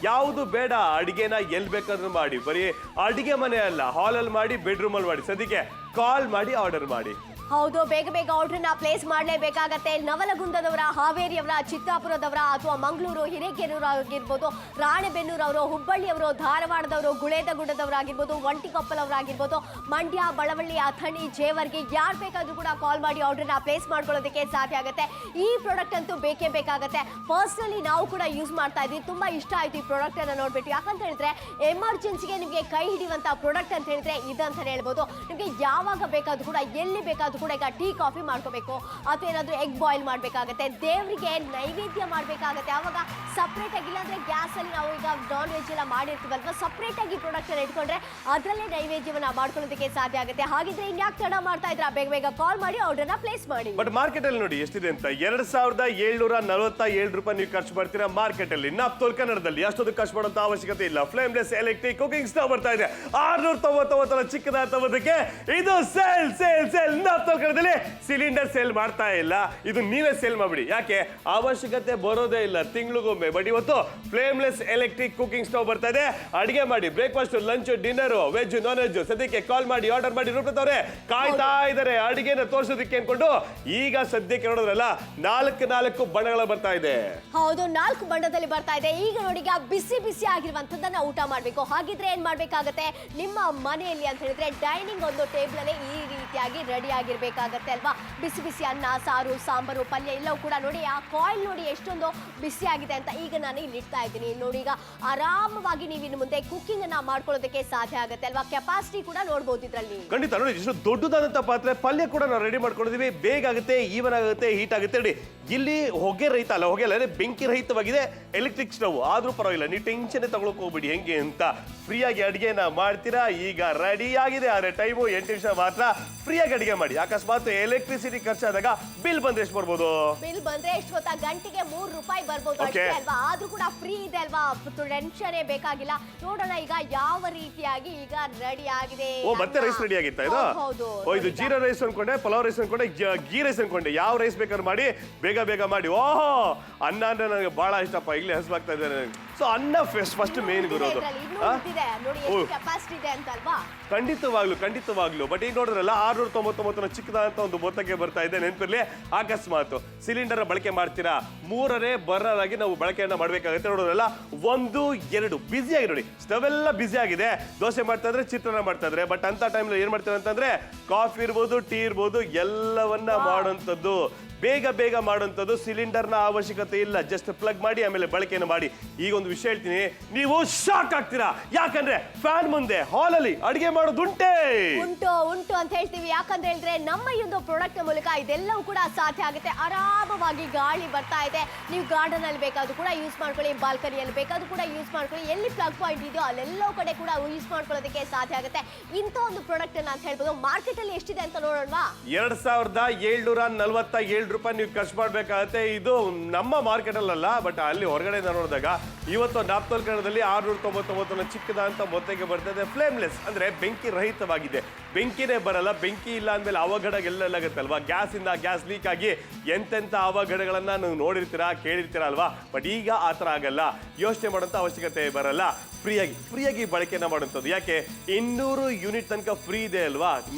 ಯಾವುದು ಬೇಡ. ಅಡಿಗೆನ ಎಲ್ಲಿ ಬೇಕಾದ್ರೂ ಮಾಡಿ. ಬರೀ ಅಡಿಗೆ ಮನೆ ಅಲ್ಲ, ಹಾಲಲ್ಲಿ ಮಾಡಿ, ಬೆಡ್ರೂಮ್ ಅಲ್ಲಿ ಮಾಡಿ. ಸದ್ಯಕ್ಕೆ ಕಾಲ್ ಮಾಡಿ, ಆರ್ಡರ್ ಮಾಡಿ. ಹೌದು, ಬೇಗ ಬೇಗ ಆರ್ಡರ್ನ ಪ್ಲೇಸ್ ಮಾಡಲೇಬೇಕಾಗತ್ತೆ. ನವಲಗುಂದದವರ, ಹಾವೇರಿಯವರ, ಚಿತ್ತಾಪುರದವರ ಅಥವಾ ಮಂಗಳೂರು, ಹಿರೇಕೆರೂರು ಆಗಿರ್ಬೋದು, ರಾಣೆಬೆನ್ನೂರವರು, ಹುಬ್ಬಳ್ಳಿಯವರು, ಧಾರವಾಡದವರು, ಗುಳೇದಗುಡ್ಡದವರಾಗಿರ್ಬೋದು, ಒಂಟಿಕೊಪ್ಪಲವರಾಗಿರ್ಬೋದು, ಮಂಡ್ಯ, ಬಳವಳ್ಳಿ, ಅಥಣಿ, ಜೇವರ್ಗಿ, ಯಾರು ಬೇಕಾದ್ರೂ ಕೂಡ ಕಾಲ್ ಮಾಡಿ ಆರ್ಡರ್ನ ಪ್ಲೇಸ್ ಮಾಡ್ಕೊಳ್ಳೋದಕ್ಕೆ ಸಾಧ್ಯ ಆಗುತ್ತೆ. ಈ ಪ್ರಾಡಕ್ಟ್ ಅಂತೂ ಬೇಕೇ ಬೇಕಾಗುತ್ತೆ. ಪರ್ಸನಲಿ ನಾವು ಕೂಡ ಯೂಸ್ ಮಾಡ್ತಾ ಇದ್ವಿ, ತುಂಬಾ ಇಷ್ಟ ಆಯ್ತು ಈ ಪ್ರಾಡಕ್ಟ್ ಅನ್ನ ನೋಡ್ಬಿಟ್ಟು. ಯಾಕಂತ ಹೇಳಿದ್ರೆ ಎಮರ್ಜೆನ್ಸಿಗೆ ನಿಮಗೆ ಕೈ ಹಿಡಿಯುವಂತ ಪ್ರಾಡಕ್ಟ್ ಅಂತ ಹೇಳಿದ್ರೆ ಇದಂತಾನೆ ಹೇಳ್ಬೋದು. ನಿಮಗೆ ಯಾವಾಗ ಬೇಕಾದ್ರೂ ಕೂಡ, ಎಲ್ಲಿ ಬೇಕಾದ್ರೂ ಕೂಡ ಈಗ ಟೀ ಕಾಫಿ ಮಾಡ್ಕೋಬೇಕು ಅಥವಾ ಏನಾದ್ರೂ ಎಗ್ ಬಾಯ್ಲ್ ಮಾಡ್ಬೇಕಾಗತ್ತೆ, ದೇವರಿಗೆ ನೈವೇದ್ಯ ಮಾಡ್ಬೇಕಾಗತ್ತೆ, ಅವಾಗ ಸಪ್ರೇಟ್ ಆಗಿ, ಇಲ್ಲಾಂದ್ರೆ ಗ್ಯಾಸ್ ಅಲ್ಲಿ ನಾವು ಈಗ ನಾನ್ ವೆಜ್ ಎಲ್ಲ ಮಾಡಿರ್ತೀವಲ್ವಾ, ಸಪ್ರೇಟ್ ಆಗಿ ಪ್ರಾಡಕ್ಟ್ ಅನ್ನ ಇಟ್ಕೊಂಡ್ರೆ ಅದರಲ್ಲೇ ನೈವೇದ್ಯವನ್ನ ಮಾಡ್ಕೊಳ್ಳೋದಕ್ಕೆ ಸಾಧ್ಯ ಆಗುತ್ತೆ. ಹಾಗಿದ್ರೆ ಇನ್ಯಾಕೆ ತಡ ಮಾಡ್ತಾ ಇದ್ರ, ಬೇಗ ಬೇಗ ಕಾಲ್ ಮಾಡಿ ಆರ್ಡರ್ನ ಪ್ಲೇಸ್ ಮಾಡಿ. ಬಟ್ ಮಾರ್ಕೆಟ್ ಅಲ್ಲಿ ನೋಡಿ ಎಷ್ಟಿದೆ ಅಂತ, 2747 ರೂಪಾಯಿ ನೀವು ಖರ್ಚು ಮಾಡ್ತೀರಾ ಮಾರ್ಕೆಟ್ ಅಲ್ಲಿ. ನಾಪ್ತೋಲ್ ಕನ್ನಡದಲ್ಲಿ ಅಷ್ಟೊಂದು ಖರ್ಚು ಮಾಡುವಂತ ಅವಶ್ಯಕತೆ ಇಲ್ಲ. ಫ್ಲೇಮ್ಲೆಸ್ ಎಲೆಕ್ಟ್ರಿಕ್ ಕುಕಿಂಗ್ ಸ್ಟವ್ ಬರ್ತಾ ಇದೆ 699 ಚಿಕ್ಕದಾಗಿ. ಇದು ಸೇಲ್ ಸೇಲ್ ಸೇಲ್. ನಾಪ್ತೋಲ್ ಕನ್ನಡದಲ್ಲಿ ಸಿಲಿಂಡರ್ ಸೇಲ್ ಮಾಡ್ತಾ ಇಲ್ಲ, ಇದು ನೀವೇ ಸೇಲ್ ಮಾಡ್ಬಿಡಿ. ಯಾಕೆ ಅವಶ್ಯಕತೆ ಬರೋದೇ ಇಲ್ಲ, ತಿಂಗಳಿಗೊಮ್ಮೆ. ಬಟ್ ಇವತ್ತು ಫ್ಲೇಮ್ಲೆಸ್ ಎಲೆಕ್ಟ್ರಿಕ್ ಕುಕಿಂಗ್ ಸ್ಟವ್ ಬರ್ತಾ ಇದೆ. ಅಡಿಗೆ ಮಾಡಿ, breakfast, lunch, dinner, veg, non veg, ಸದ್ಯಕ್ಕೆ ಕಾಲ್ ಮಾಡಿ ಆರ್ಡರ್ ಮಾಡಿ. ರೂಪದವ್ರೆ ಕಾಯ್ತಾ ಇದಾರೆ ಅಡಿಗೆನ ತೋರಿಸೋದಕ್ಕೆ ಅನ್ಕೊಂಡು. ಈಗ ಸದ್ಯಕ್ಕೆ ನೋಡಿದ್ರಲ್ಲ 4 ಬಣ್ಣಗಳ ಬರ್ತಾ ಇದೆ. ಹೌದು, 4 ಬಣ್ಣದಲ್ಲಿ ಬರ್ತಾ ಇದೆ. ಈಗ ನೋಡಿ, ಈಗ ಬಿಸಿ ಬಿಸಿ ಆಗಿರುವಂತದ್ದನ್ನ ಊಟ ಮಾಡ್ಬೇಕು. ಹಾಗಿದ್ರೆ ಏನ್ ಮಾಡ್ಬೇಕಾಗತ್ತೆ, ನಿಮ್ಮ ಮನೆಯಲ್ಲಿ ಅಂತ ಹೇಳಿದ್ರೆ ಡೈನಿಂಗ್ ಒಂದು ಟೇಬಲ್ ಅಲ್ಲಿ ಈ ರೀತಿಯಾಗಿ ರೆಡಿ ಆಗಿರ್ಬೇಕಾಗತ್ತೆ ಅಲ್ವಾ. ಬಿಸಿ ಬಿಸಿ ಅನ್ನ, ಸಾರು, ಸಾಂಬಾರು, ಪಲ್ಯ ಎಲ್ಲವೂ ಕೂಡ ನೋಡಿ. ಆ ಕಾಯಿಲ್ ನೋಡಿ ಎಷ್ಟೊಂದು ಬಿಸಿ ಆಗಿದೆ ಅಂತ. ಈಗ ನಾನು ಇಲ್ಲಿ ಇಡ್ತಾ ಇದ್ದೀನಿ ನೋಡಿ. ಈಗ ಆರಾಮವಾಗಿ ನೀವು ಇನ್ನು ಮುಂದೆ ಕುಕಿಂಗ್ ಅನ್ನ ಮಾಡ್ಕೊಳ್ಳೋದಕ್ಕೆ ಸಾಧ್ಯ ಆಗುತ್ತೆ ಅಲ್ವಾ. ಕೆಪಾಸಿಟಿ ಕೂಡ ನೋಡ್ಬೋದು ಇದ್ರಲ್ಲಿ. ಖಂಡಿತ ನೋಡಿ, ಎಷ್ಟು ದೊಡ್ಡದಾದಂತ ಪಾತ್ರೆ. ಪಲ್ಯ ಕೂಡ ನಾವು ರೆಡಿ ಮಾಡ್ಕೊಂಡಿದೀವಿ. ಬೇಗ ಆಗುತ್ತೆ, ಈವನ್ ಆಗುತ್ತೆ, ಹೀಟ್ ಆಗುತ್ತೆ. ನೋಡಿ ಇಲ್ಲಿ ಹೊಗೆ ರಹಿತ ಅಲ್ಲ, ಹೊಗೆ ಅಲ್ಲ, ಬೆಂಕಿ ರಹಿತವಾಗಿದೆ ಎಲೆಕ್ಟ್ರಿಕ್ ಸ್ಟವ್. ಆದ್ರೂ ಪರವಾಗಿಲ್ಲ, ನೀವು ಟೆನ್ಷನ್ ತಗೊಳಕ್ ಹೋಗ್ಬಿಡಿ. ಹೆಂಗೆ ಅಂತ ಫ್ರೀಯಾಗಿ ಅಡಿಗೆನ ಮಾಡ್ತೀರಾ. ಈಗ ರೆಡಿ ಆಗಿದೆ. ಆದ್ರೆ ಟೈಮು 8 ನಿಮಿಷ ಮಾತ್ರ. ಫ್ರೀಯಾಗಿ ಅಡಿಗೆ ಮಾಡಿ. ಅಕಸ್ಮಾತ್ ಎಲೆಕ್ಟ್ರಿಸಿಟಿ ಖರ್ಚಾದಾಗ ಬಿಲ್ ಬಂದ್ರೆ ಎಷ್ಟು ಬರ್ಬೋದು? ಬಿಲ್ ಬಂದ್ರೆ ಎಷ್ಟು ಗೊತ್ತಾ, ಗಂಟೆಗೆ 3 ರೂಪಾಯಿ ಬರ್ಬೋದು ಅಷ್ಟೇ ಅಲ್ವಾ. ಆದ್ರೂ ಕೂಡ ಫ್ರೀ ಇದೆ ಅಲ್ವಾ, ಟೆನ್ಷನ್ ಬೇಕಾಗಿಲ್ಲ. ನೋಡೋಣ ಈಗ ಯಾವ ರೀತಿಯಾಗಿ ಈಗ ರೆಡಿ ಆಗಿದೆ. ಓ, ಮತ್ತೆ ರೈಸ್ ರೆಡಿ ಆಗಿತ್ತಾ ಇದು? ಹೌದು. ಓ, ಇದು ಜೀರಾ ರೈಸ್ ಅನ್ಕೊಂಡೆ, ಪಲಾವ್ ರೈಸ್ ಅನ್ಕೊಂಡೆ, ಗೀ ರೈಸ್ ಅನ್ಕೊಂಡೆ. ಯಾವ ರೈಸ್ ಬೇಕಾದ್ರೆ ಮಾಡಿ, ಬೇಗ ಬೇಗ ಮಾಡಿ. ಓಹೋ, ಅನ್ನ ಅಂದ್ರೆ ನನಗೆ ಬಹಳ ಇಷ್ಟಪ್ಪ. ಈಗಲೇ ಹಸುವಾಗ್ತಾ ಇದೆ ನನಗೆ. ಸೊ ಅನ್ನ ಫಸ್ಟ್ ಮೇನ್ ಗುರೋದು. ಖಂಡಿತವಾಗ್ಲು. ಬಟ್ ಈಗ ನೋಡಿದ್ರಲ್ಲ 699 ಚಿಕ್ಕದಾದಂತ ಒಂದು ಮೊತ್ತಕ್ಕೆ ಬರ್ತಾ ಇದೆ. ನೆನಪಿರ್ಲಿ, ಅಕಸ್ಮಾತ್ ಸಿಲಿಂಡರ್ ಬಳಕೆ ಮಾಡ್ತೀರಾ, 3ನೇ ಬರ್ನರ್ ಆಗಿ ನಾವು ಬಳಕೆಯನ್ನ ಮಾಡ್ಬೇಕಾಗುತ್ತೆ. ನೋಡೋದ್ರಲ್ಲ 1, 2 ಬಿಸಿ ಆಗಿ ನೋಡಿ, ಸ್ಟವ್ ಎಲ್ಲ ಬಿಸಿ ಆಗಿದೆ. ದೋಸೆ ಮಾಡ್ತಾ ಇದ್ರೆ, ಚಿತ್ರಾನ್ನ ಮಾಡ್ತಾ ಇದ್ರೆ. ಬಟ್ ಅಂತ ಟೈಮ್ಲಿ ಏನ್ ಮಾಡ್ತೀವಿ ಅಂತಂದ್ರೆ, ಕಾಫಿ ಇರ್ಬೋದು, ಟೀ ಇರ್ಬೋದು, ಎಲ್ಲವನ್ನ ಮಾಡುವಂಥದ್ದು, ಬೇಗ ಬೇಗ ಮಾಡುವಂಥದ್ದು. ಸಿಲಿಂಡರ್ನ ಅವಶ್ಯಕತೆ ಇಲ್ಲ. ಜಸ್ಟ್ ಪ್ಲಗ್ ಮಾಡಿ ಆಮೇಲೆ ಬಳಕೆಯನ್ನು ಮಾಡಿ. ಈಗ ಒಂದು ವಿಷಯ ಹೇಳ್ತೀನಿ, ನೀವು ಶಾಕ್ ಆಗ್ತೀರಾ. ಯಾಕಂದ್ರೆ ಫ್ಯಾನ್ ಮುಂದೆ ಹಾಲಲ್ಲಿ ಅಡಿಗೆ ಮಾಡೋದುಂಟೆ. ಉಂಟು ಅಂತ ಹೇಳ್ತೀವಿ. ಯಾಕಂದ್ರೆ ಹೇಳಿದ್ರೆ ನಮ್ಮ ಈ ಒಂದು ಪ್ರಾಡಕ್ಟ್ ಮೂಲಕ ಇದೆಲ್ಲವೂ ಕೂಡ ಸಾಧ್ಯ ಆಗುತ್ತೆ. ಆರಾಮವಾಗಿ ಗಾಳಿ ಬರ್ತಾ ಇದೆ. ನೀವು ಗಾರ್ಡನ್ ಅಲ್ಲಿ ಬೇಕಾದ್ರೂ ಕೂಡ ಯೂಸ್ ಮಾಡ್ಕೊಳ್ಳಿ, ಬಾಲ್ಕನಿಯಲ್ಲಿ ಬೇಕಾದ್ರೂ ಕೂಡ ಯೂಸ್ ಮಾಡ್ಕೊಳ್ಳಿ. ಎಲ್ಲಿ ಪ್ಲಗ್ ಪಾಯಿಂಟ್ ಇದೆಯೋ ಅಲ್ಲೆಲ್ಲೋ ಕಡೆ ಕೂಡ ಯೂಸ್ ಮಾಡ್ಕೊಳ್ಳೋದಕ್ಕೆ ಸಾಧ್ಯ ಆಗುತ್ತೆ. ಇಂಥ ಒಂದು ಪ್ರಾಡಕ್ಟ್ ಅನ್ನ ಅಂತ ಹೇಳ್ಬೋದು. ಮಾರ್ಕೆಟ್ ಅಲ್ಲಿ ಎಷ್ಟಿದೆ ಅಂತ ನೋಡೋಣವಾ. 2747 ರೂಪಾಯಿ ನೀವು ಖರ್ಚು ಮಾಡ್ಬೇಕಾಗತ್ತೆ. ಇದು ನಮ್ಮ ಮಾರ್ಕೆಟ್ ಅಲ್ಲ, ಬಟ್ ಅಲ್ಲಿ ಹೊರಗಡೆ ನೋಡಿದಾಗ ಇವತ್ತು ನಾಪ್ತೋಲ್ ಕನ್ನಡದಲ್ಲಿ 699 ಚಿಕ್ಕದಂತ ಮೊತ್ತಕ್ಕೆ ಬರ್ತದೆ. ಫ್ಲೇಮ್ಲೆಸ್ ಅಂದ್ರೆ ಬೆಂಕಿ ರಹಿತವಾಗಿದೆ. ಬೆಂಕಿನೇ ಬರಲ್ಲ. ಬೆಂಕಿ ಇಲ್ಲ ಅಂದ್ಮೇಲೆ ಅವಘಡಗಳೆಲ್ಲಾಗತ್ತಲ್ವಾ. ಗ್ಯಾಸ್ ಇಂದ ಗ್ಯಾಸ್ ಲೀಕ್ ಆಗಿ ಎಂತೆಂತ ಅವಘಡಗಳನ್ನ ನೀವು ನೋಡಿರ್ತೀರಾ, ಕೇಳಿರ್ತೀರಾ ಅಲ್ವಾ. ಬಟ್ ಈಗ ಆತರ ಆಗಲ್ಲ. ಯೋಚನೆ ಮಾಡೋಂಥ ಅವಶ್ಯಕತೆ ಬರಲ್ಲ. ಫ್ರೀಯಾಗಿ ಬಳಕೆನ ಮಾಡುವಂಥದ್ದು. ಯಾಕೆ 200 ಯೂನಿಟ್ ತನಕ ಫ್ರೀ ಇದೆ ಅಲ್ವಾ.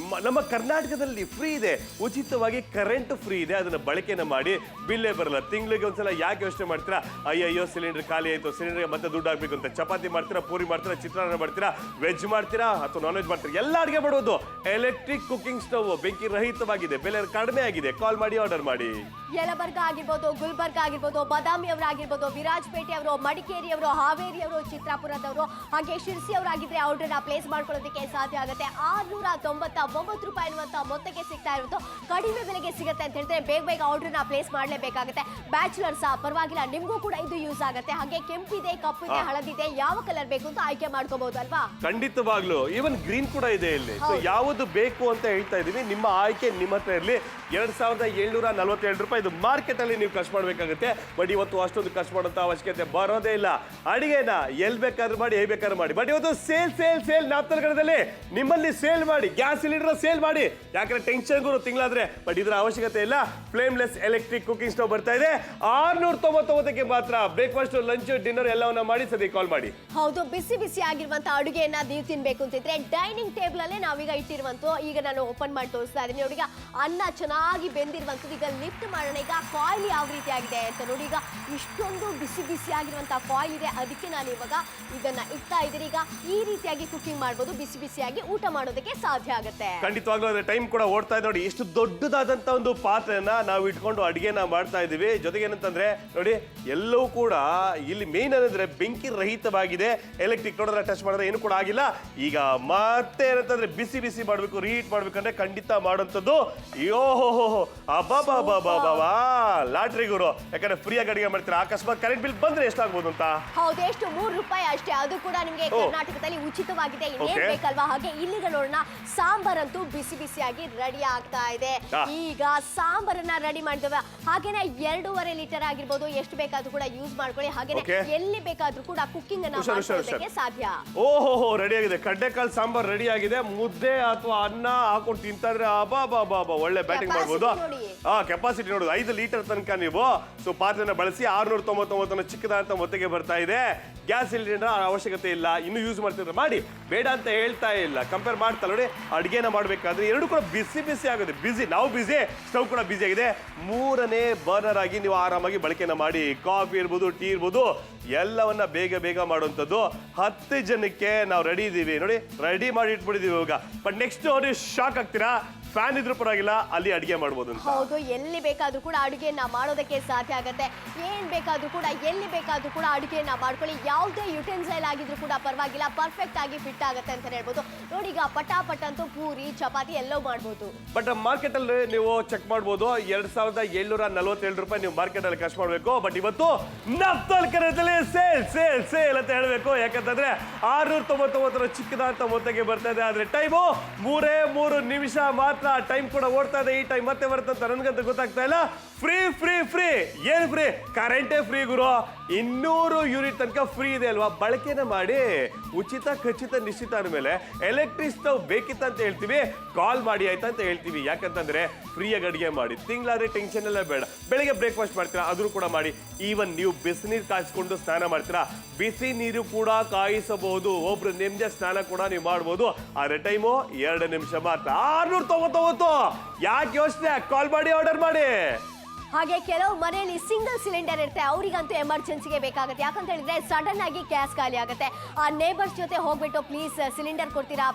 ನಮ್ಮ ಕರ್ನಾಟಕದಲ್ಲಿ ಫ್ರೀ ಇದೆ, ಉಚಿತವಾಗಿ ಕರೆಂಟ್ ಫ್ರೀ ಇದೆ. ಅದನ್ನ ಬಳಕೆನ ಮಾಡಿ, ಬಿಲ್ಲೇ ಬರಲ್ಲ. ತಿಂಗಳಿಗೆ ಒಂದ್ಸಲ ಯಾಕೆ ಯೋಚನೆ ಮಾಡ್ತೀರಾ, ಅಯ್ಯೋ ಸಿಲಿಂಡರ್ ಖಾಲಿ ಆಯ್ತು, ಸಿಲಿಂಡರ್ಗೆ ಮತ್ತೆ ದುಡ್ಡು ಹಾಕ್ಬೇಕು ಅಂತ. ಚಪಾತಿ ಮಾಡ್ತೀರಾ, ಪೂರಿ ಮಾಡ್ತೀರಾ, ಚಿತ್ರಾನ್ನ ಮಾಡ್ತೀರಾ, ವೆಜ್ ಮಾಡ್ತೀರಾ ಅಥವಾ ನಾನ್ ವೆಜ್ ಮಾಡ್ತೀರಾ, ಎಲ್ಲ ಅಡಿಗೆ ಮಾಡೋದು. ಎಲೆಕ್ಟ್ರಿಕ್ ಕುಕಿಂಗ್ ಸ್ಟವ್ ಬೆಂಕಿ ರಹಿತವಾಗಿದೆ, ಬೆಲೆ ಕಡಿಮೆ ಆಗಿದೆ. ಕಾಲ್ ಮಾಡಿ, ಆರ್ಡರ್ ಮಾಡಿ. ಯಲಬರ್ಗ ಆಗಿರ್ಬೋದು, ಗುಲ್ಬರ್ಗ ಆಗಿರ್ಬೋದು, ಬಾದಾಮಿ ಅವರಾಗಿರ್ಬೋದು, ವಿರಾಜಪೇಟೆ ಅವರು, ಮಡಿಕೇರಿ ಅವರು, ಹಾವೇರಿ ಅವರು, ಚಿತ್ರಾಪುರದವರು, ಹಾಗೆ ಶಿರ್ಸಿ ಅವರಾಗಿದ್ರೆ ಆರ್ಡರ್ನ ಪ್ಲೇಸ್ ಮಾಡ್ಕೊಳ್ಳೋದಕ್ಕೆ ಸಾಧ್ಯ ಆಗುತ್ತೆ. 699 ರೂಪಾಯಿ ಅನ್ನುವಂತ ಮೊತ್ತಕ್ಕೆ ಸಿಗ್ತಾ ಇರೋದು ಕಡಿಮೆ ಬೆಲೆಗೆ ಸಿಗುತ್ತೆ ಅಂತ ಹೇಳಿದ್ರೆ ಬೇಗ ಬೇಗ ಆರ್ಡರ್ನ ಪ್ಲೇಸ್ ಮಾಡಲೇಬೇಕಾಗುತ್ತೆ. ಬ್ಯಾಚುಲರ್ಸ್ ಪರವಾಗಿಲ್ಲ, ನಿಮ್ಗೂ ಕೂಡ ಇದು ಯೂಸ್ ಆಗುತ್ತೆ. ಹಾಗೆ ಕೆಂಪಿದೆ, ಕಪ್ಪಿದೆ, ಹಳದಿದೆ, ಯಾವ ಕಲರ್ ಬೇಕು ಅಂತ ಆಯ್ಕೆ ಮಾಡ್ಕೋಬಹುದು ಅಲ್ವಾ. ಖಂಡಿತವಾಗ್ಲು. ಈವನ್ ಗ್ರೀನ್ ಕೂಡ ಇದೆ ಇಲ್ಲಿ. ಸೊ ಯಾವುದು ಬೇಕು ಅಂತ ಹೇಳ್ತಾ ಇದೀವಿ. ನಿಮ್ಮ ಆಯ್ಕೆ ನಿಮ್ಮ ಹತ್ರ ಇರಲಿ. 2747 ರೂಪಾಯಿ ಇದು ಮಾರ್ಕೆಟ್ ಅಲ್ಲಿ ನೀವು ಖರ್ಚು ಮಾಡಬೇಕಾಗುತ್ತೆ. ಬಟ್ ಇವತ್ತು ಅಷ್ಟೊಂದು ಖರ್ಚು ಮಾಡುವಂತ ಅವಶ್ಯಕತೆ ಬರೋದೇ ಇಲ್ಲ. ಅಡಿಗೆನ ಎಲ್ಲಿ ಬೇಕಾದ್ರೂ ಮಾಡಿ ಹೇಗೆ ಬೇಕಾದ್ರೂ ಮಾಡಿ. ಬಟ್ ಇವತ್ತು ಸೇಲ್ ನಾಪ್ತಲ್ಗಡದಲ್ಲಿ ನಿಮ್ಮಲ್ಲಿ ಸೇಲ್ ಮಾಡಿ, ಗ್ಯಾಸ್ ಸಿಲಿಂಡರ್ ಸೇಲ್ ಮಾಡಿ. ಯಾಕಂದ್ರೆ ಟೆನ್ಷನ್ ಗುರು ತಿಂಗಳಾದ್ರೆ. ಬಟ್ ಇದರ ಅವಶ್ಯಕತೆ ಇಲ್ಲ. ಫ್ಲೇಮ್ಲೆಸ್ ಎಲೆಕ್ಟ್ರಿಕ್ ಕುಕಿಂಗ್ ಸ್ಟವ್ ಬರ್ತಾ ಇದೆ 699ಕ್ಕೆ ಮಾತ್ರ. ಬ್ರೇಕ್ಫಾಸ್ಟ್, ಲಂಚ್, ಡಿನ್ನರ್ ಎಲ್ಲವನ್ನ ಮಾಡಿ ಸದ್ಯ ಕಾಲ್ ಮಾಡಿ. ಹೌದು, ಬಿಸಿ ಬಿಸಿ ಆಗಿರುವಂತ ಅಡುಗೆಯನ್ನ ನೀವು ತಿನ್ಬೇಕು ಅಂತಿದ್ರೆ ಡೈನಿಂಗ್ ಟೇಬಲ್ ಅಲ್ಲೇ ನಾವೀಗ ಇಟ್ಟಿರುವಂತ, ಈಗ ನಾನು ಓಪನ್ ಮಾಡಿ ತೋರಿಸ್ತಾ ಇದ್ದೀನಿ ನೋಡಿ. ಈಗ ಅನ್ನ ಚೆನ್ನಾಗಿ ಬೆಂದಿರುವಂತದ್ದು. ಈಗ ಲಿಫ್ಟ್ ಮಾಡೋಣ. ಈಗ ಫಾಯಿಲ್ ಯಾವ ರೀತಿ ಆಗಿದೆ ಅಂತ ನೋಡಿ. ಈಗ ಇಷ್ಟೊಂದು ಬಿಸಿ ಬಿಸಿ ಆಗಿರುವಂತ ಫಾಯಿಲ್ ಇದೆ, ಅದಕ್ಕೆ ನಾನು ಇವಾಗ ಇದನ್ನ ಇಡ್ತಾ ಇದ್ದೀನಿ. ಈಗ ಈ ರೀತಿಯಾಗಿ ಕುಕಿಂಗ್ ಮಾಡ್ಬೋದು, ಬಿಸಿ ಬಿಸಿಯಾಗಿ ಊಟ ಮಾಡೋದಕ್ಕೆ ಸಾಧ್ಯ ಆಗುತ್ತೆ. ಖಂಡಿತವಾಗ್ಲೂ ಅದ್ರ ಟೈಮ್ ಕೂಡ ಓಡ್ತಾ ಇದೆ ನೋಡಿ. ಇಷ್ಟು ದೊಡ್ಡದಾದಂತ ಒಂದು ಪಾತ್ರೆಯನ್ನ ನಾವು ಇಟ್ಕೊಂಡು ಅಡಿಗೆನ ಮಾಡ್ತಾ ಇದೀವಿ. ಜೊತೆಗೆ ಏನಂತಂದ್ರೆ ನೋಡಿ, ಎಲ್ಲವೂ ಕೂಡ ಇಲ್ಲಿ ಮೇನ್ ಏನಂದ್ರೆ ಬೆಂಕಿ ರಹಿತವಾಗಿದೆ. ಎಲೆಕ್ಟ್ರಿಕ್ ನೋಡಿದ್ರೆ ಟಚ್ ಮಾಡಿದ್ರೆ ಏನು ಕೂಡ ಆಗಿಲ್ಲ. ಈಗ ಮತ್ತೆ ಏನಂತಂದ್ರೆ ಬಿಸಿ ಬಿಸಿ ಮಾಡ್ಬೇಕು, ರೀಹೀಟ್ ಮಾಡ್ಬೇಕಂದ್ರೆ ಖಂಡಿತ ಮಾಡುವಂಥದ್ದು. ಯೋಹೋ ಅಬ್ಬಾ ಲಾಟ್ರಿ ಗುರು. ಯಾಕಂದ್ರೆ ಫ್ರೀಯಾಗಿ ಅಡಿಗೆ ಮಾಡ್ತೀರಾ. ಅಕಸ್ಮಾತ್ ಕರೆಂಟ್ ಬಿಲ್ ಬಂದ್ರೆ ಎಷ್ಟಾಗ್ಬೋದು ಅಂತ? ಹೌದು, ಎಷ್ಟು ₹3 ಅಷ್ಟೇ. ಅದು ಕೂಡ ನಿಮಗೆ ಕರ್ನಾಟಕದಲ್ಲಿ ಉಚಿತವಾಗಿದೆ. ಇನ್ನೇನ್ ಬೇಕಲ್ವಾ? ಹಾಗೆ ಇಲ್ಲಿಗ ನೋಡೋಣ, ಸಾಂಬಾರಂತೂ ಬಿಸಿ ಬಿಸಿಯಾಗಿ ರೆಡಿ ಆಗ್ತಾ ಇದೆ. ಈಗ ಸಾಂಬಾರನ್ನ ರೆಡಿ ಮಾಡಿದವ. ಹಾಗೇನೆ 2.5 ಲೀಟರ್ ಆಗಿರ್ಬೋದು, ಎಷ್ಟು ಬೇಕಾದ್ರೂ ಕೂಡ ಯೂಸ್ ಮಾಡ್ಕೊಳ್ಳಿ. ಹಾಗೇನೆ ಎಲ್ಲಿ ಬೇಕಾದ್ರೂ ಕೂಡ ಕುಕ್ಕಿಂಗ್ ಅನ್ನ ಮಾಡೋದಕ್ಕೆ ಸಾಧ್ಯ. ಓಹೋ ರೆಡಿ ಆಗಿದೆ. ಕಡ್ಲೆಕಾಳು ಸಾಂಬಾರ್ ರೆಡಿ ಆಗಿದೆ. ಮುದ್ದೆ ಅಥವಾ ಅನ್ನ ಹಾಕೊಂಡು ತಿಂತಾದ್ರೆ ಅಬ್ಬಾ ಒಳ್ಳೆ ಬ್ಯಾಟಿಂಗ್ ಮಾಡ್ಬೋದು. ಕೆಪಾಸಿಟಿ ನೋಡೋದು 5 ಲೀಟರ್ ತನಕ ನೀವು ಪಾತ್ರೆನ ಬಳಸಿ 699 ಚಿಕ್ಕದಾದಂತ ಮೊತ್ತಕ್ಕೆ ಬರ್ತಾ ಇದೆ. ಗ್ಯಾಸ್ ಸಿಲಿಂಡರ್ ಅವಶ್ಯಕತೆ ಇಲ್ಲ. ಇನ್ನು ಯೂಸ್ ಮಾಡ್ತಿದ್ರೆ ಮಾಡಿ, ಬೇಡ ಅಂತ ಹೇಳ್ತಾ ಇಲ್ಲ. ಕಂಪೇರ್ ಮಾಡ್ತಾ ನೋಡಿ, ಅಡುಗೆನ ಮಾಡಬೇಕಾದ್ರೆ ಎರಡು ಕೂಡ ಬಿಸಿ ಬಿಸಿ ಆಗುತ್ತೆ. ಬಿಸಿ, ನಾವು ಬಿಸಿ, ಸ್ಟವ್ ಕೂಡ ಬಿಸಿ ಆಗಿದೆ. 3ನೇ ಬರ್ನರ್ ಆಗಿ ನೀವು ಆರಾಮಾಗಿ ಬಳಕೆನ ಮಾಡಿ. ಕಾಫಿ ಇರ್ಬೋದು, ಟೀ ಇರ್ಬೋದು, ಎಲ್ಲವನ್ನ ಬೇಗ ಮಾಡುವಂಥದ್ದು. 10 ಜನಕ್ಕೆ ನಾವು ರೆಡಿ ಇದ್ದೀವಿ ನೋಡಿ. ರೆಡಿ ಮಾಡಿ ಇಟ್ಬಿಟ್ಟಿದೀವಿ ಇವಾಗ. ಬಟ್ ನೆಕ್ಸ್ಟ್ ಅವ್ರಿಗೆ ಶಾಕ್ ಆಗ್ತೀರಾ, ಫ್ಯಾನ್ ಇದ್ರೂ ಪರವಾಗಿಲ್ಲ, ಅಲ್ಲಿ ಅಡಿಗೆ ಮಾಡ್ಬೋದು. ಹೌದು, ಎಲ್ಲಿ ಬೇಕಾದ್ರೂ ಕೂಡ ಅಡುಗೆಯನ್ನ ಮಾಡೋದಕ್ಕೆ ಸಾಧ್ಯ ಆಗತ್ತೆ. ಏನ್ ಬೇಕಾದ್ರೂ ಕೂಡ ಎಲ್ಲಿ ಬೇಕಾದ್ರೂ ಕೂಡ ಅಡುಗೆಯನ್ನ ಮಾಡ್ಕೊಳ್ಳಿ. ಯಾವುದೇ ಯುಟೆನ್ಸೈಲ್ ಆಗಿದ್ರು ಕೂಡ ಪರವಾಗಿಲ್ಲ, ಪರ್ಫೆಕ್ಟ್ ಆಗಿ ಫಿಟ್ ಆಗುತ್ತೆ ಅಂತ ಹೇಳ್ಬೋದು ನೋಡಿ. ಈಗ ಪಟಾಪಟ್ ಅಂತೂ ಪೂರಿ, ಚಪಾತಿ ಎಲ್ಲವೂ ಮಾಡ್ಬೋದು. ಬಟ್ ಮಾರ್ಕೆಟ್ ಅಲ್ಲಿ ನೀವು ಚೆಕ್ ಮಾಡ್ಬೋದು, ₹2,747 ನೀವು ಮಾರ್ಕೆಟ್ ಅಲ್ಲಿ ಖರ್ಚು ಮಾಡಬೇಕು. ಬಟ್ ಇವತ್ತು ನಫ್ತಾಲ್ ಕನ್ನಡದಲ್ಲಿ ಸೇಲ್ ಅಂತ ಹೇಳ್ಬೇಕು. ಯಾಕಂತಂದ್ರೆ 699 ಚಿಕ್ಕದಾದಂತ ಮೊತ್ತಕ್ಕೆ ಬರ್ತಾ ಇದೆ. ಆದ್ರೆ ಟೈಮು 3 ನಿಮಿಷ ಮಾತ್ರ. ಟೈಮ್ ಕೂಡ ಓಡ್ತಾ ಇದೆ. ಈ ಟೈಮ್ ಮತ್ತೆ ಬರ್ತಂತ ನನ್ಗಂತ ಗೊತ್ತಾಗ್ತಾ ಇಲ್ಲ. ಫ್ರೀ ಏನ್ ಫ್ರೀ? ಕರೆಂಟೇ ಫ್ರೀ ಗುರು. 200 ಯೂನಿಟ್ ತನಕ ಫ್ರೀ ಇದೆ ಅಲ್ವಾ? ಬಳಕೆನ ಮಾಡಿ. ಉಚಿತ, ಖಚಿತ, ನಿಶ್ಚಿತ ಅಂದಮೇಲೆ ಎಲೆಕ್ಟ್ರಿಕ್ ಸ್ಟವ್ ಬೇಕಿತ್ತ ಅಂತ ಹೇಳ್ತೀವಿ, ಕಾಲ್ ಮಾಡಿ ಆಯ್ತಾ ಅಂತ ಹೇಳ್ತೀವಿ. ಯಾಕಂತಂದ್ರೆ ಫ್ರೀಯಾಗಿ ಅಡಿಗೆ ಮಾಡಿ. ತಿಂಗಳಾದ್ರೆ ಟೆನ್ಷನ್ ಎಲ್ಲ ಬೇಡ. ಬೆಳಿಗ್ಗೆ ಬ್ರೇಕ್ಫಾಸ್ಟ್ ಮಾಡ್ತೀರಾ, ಅದ್ರೂ ಕೂಡ ಮಾಡಿ. ಈವನ್ ನೀವು ಬಿಸಿ ನೀರು ಕಾಯಿಸ್ಕೊಂಡು ಸ್ನಾನ ಮಾಡ್ತೀರಾ, ಬಿಸಿ ನೀರು ಕೂಡ ಕಾಯಿಸಬಹುದು. ಒಬ್ರು ನಿಮ್ದೆ ಸ್ನಾನ ಕೂಡ ನೀವು ಮಾಡ್ಬೋದು. ಆದ್ರೆ ಟೈಮು 2 ನಿಮಿಷ ಮಾತ್ರ. 699. ಯಾಕೆ ಯೋಚನೆ? ಕಾಲ್ ಮಾಡಿ, ಆರ್ಡರ್ ಮಾಡಿ. ಹಾಗೆ ಕೆಲವು ಮನೆಯಲ್ಲಿ ಸಿಂಗಲ್ ಸಿಲಿಂಡರ್ ಇರುತ್ತೆ, ಅವರಿಗಂತೂ ಎಮರ್ಜೆನ್ಸಿಗೆ ಬೇಕಾಗುತ್ತೆ. ಯಾಕಂತ ಹೇಳಿದ್ರೆ ಸಡನ್ ಆಗಿ ಗ್ಯಾಸ್ ಖಾಲಿ ಆಗುತ್ತೆ. ಆ ನೇಬರ್ಸ್ ಜೊತೆ ಹೋಗ್ಬಿಟ್ಟು ಪ್ಲೀಸ್ ಸಿಲಿಂಡರ್ ಕೊಡ್ತೀರಾ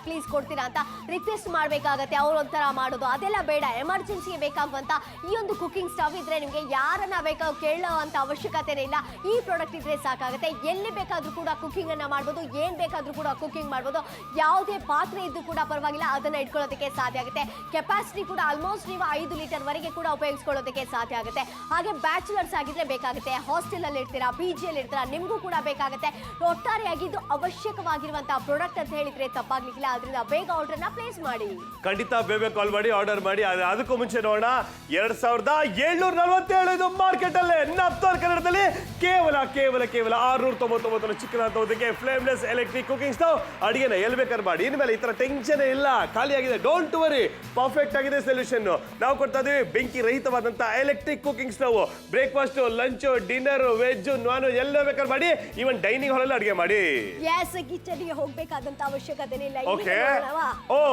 ಅಂತ ರಿಕ್ವೆಸ್ಟ್ ಮಾಡಬೇಕಾಗತ್ತೆ. ಅವ್ರು ಒಂಥರ ಮಾಡೋದು ಅದೆಲ್ಲ ಬೇಡ. ಎಮರ್ಜೆನ್ಸಿಗೆ ಬೇಕಾಗುವಂತ ಈ ಒಂದು ಕುಕಿಂಗ್ ಸ್ಟವ್ ಇದ್ರೆ ನಿಮಗೆ ಯಾರನ್ನ ಕೇಳೋ ಅಂತ ಅವಶ್ಯಕತೆನೇ ಇಲ್ಲ. ಈ ಪ್ರಾಡಕ್ಟ್ ಇದ್ರೆ ಸಾಕಾಗುತ್ತೆ. ಎಲ್ಲಿ ಬೇಕಾದ್ರೂ ಕೂಡ ಕುಕಿಂಗ್ ಅನ್ನ ಮಾಡ್ಬೋದು, ಏನ್ ಬೇಕಾದ್ರೂ ಕೂಡ ಕುಕಿಂಗ್ ಮಾಡ್ಬೋದು. ಯಾವುದೇ ಪಾತ್ರೆ ಇದ್ದು ಕೂಡ ಪರವಾಗಿಲ್ಲ, ಅದನ್ನ ಇಟ್ಕೊಳ್ಳೋದಕ್ಕೆ ಸಾಧ್ಯ ಆಗುತ್ತೆ. ಕೆಪಾಸಿಟಿ ಕೂಡ ಆಲ್ಮೋಸ್ಟ್ ನೀವು 5 ಲೀಟರ್ ವರೆಗೆ ಕೂಡ ಉಪಯೋಗಿಸ್ಕೊಳ್ಳೋದಕ್ಕೆ ಸಾಧ್ಯ ಆಗುತ್ತೆ. ಹಾಗೆ ಬ್ಯಾಚುಲರ್ಸ್ ಆಗಿದ್ರೆ ಬೇಕಾಗುತ್ತೆ, ಹಾಸ್ಟೆಲ್ ಅಲ್ಲಿ ಇರ್ತೀರಾ, PG ಅಲ್ಲಿ ಇರ್ತೀರಾ, ನಿಮಗೂ ಕೂಡ ಬೇಕಾಗುತ್ತೆ. ಒಟ್ಟಾರೆಯಾಗಿ ಇದು ಅವಶ್ಯಕವಾಗಿರುವಂತಹ ಪ್ರಾಡಕ್ಟ್ ಅಂತ ಹೇಳಿದ್ರೆ ತಪ್ಪಾಗ್ಲಿಕ್ಕಿಲ್ಲ. ಅದರಿಂದ ಬೇಗ ಆರ್ಡರ್ ನ ಪ್ಲೇಸ್ ಮಾಡಿ. ಖಂಡಿತ ಬೇಗ ಕಾಲ್ ಮಾಡಿ, ಆರ್ಡರ್ ಮಾಡಿ. ಅದಕ್ಕೂ ಮುಂಚೆ ನೋಡೋಣ, 2747 ಮಾರ್ಕೆಟ್ ಅಲ್ಲೇ ನಫ್ತಾಲ್ ಕನ್ನಡದಲ್ಲಿ ಕೇವಲ 699 ಚಿಕ್ಕದಾದಂತಕ್ಕೆ ಫ್ಲೇಮ್ಲೆಸ್ ಎಲೆಕ್ಟ್ರಿಕ್ ಕುಕಿಂಗ್ ಸ್ಟವ್. ಅಡಿಗೆನ ಎಲ್ಲಿ ಬೇಕಾದ್ರೆ ಮಾಡಿ. ಇನ್ಮೇಲೆ ಈ ತರ ಟೆನ್ಷನ್ ಇಲ್ಲ, ಖಾಲಿ ಆಗಿದೆ. ಡೋಂಟ್ ವರಿ, ಪರ್ಫೆಕ್ಟ್ ಆಗಿದೆ ಸೊಲ್ಯೂಷನ್. ನಾವು ಕೊಡ್ತಾ ಇದೀವಿ ಬೆಂಕಿ ರಹಿತವಾದಂತ electric cooking stove. Breakfast, lunch, dinner, veg, non veg ಎಲ್ಲ ಬೇಕಾದ್ರೆ ಮಾಡಿ. ಈವನ್ ಡೈನಿಂಗ್ ಹಾಲ್ ಅಲ್ಲಿ ಅಡಿಗೆ ಮಾಡಿ. ಕಿಚನ್ಗೆ ಹೋಗ್ಬೇಕಾದಂತ ಅವಶ್ಯಕತೆ ಇಲ್ಲ.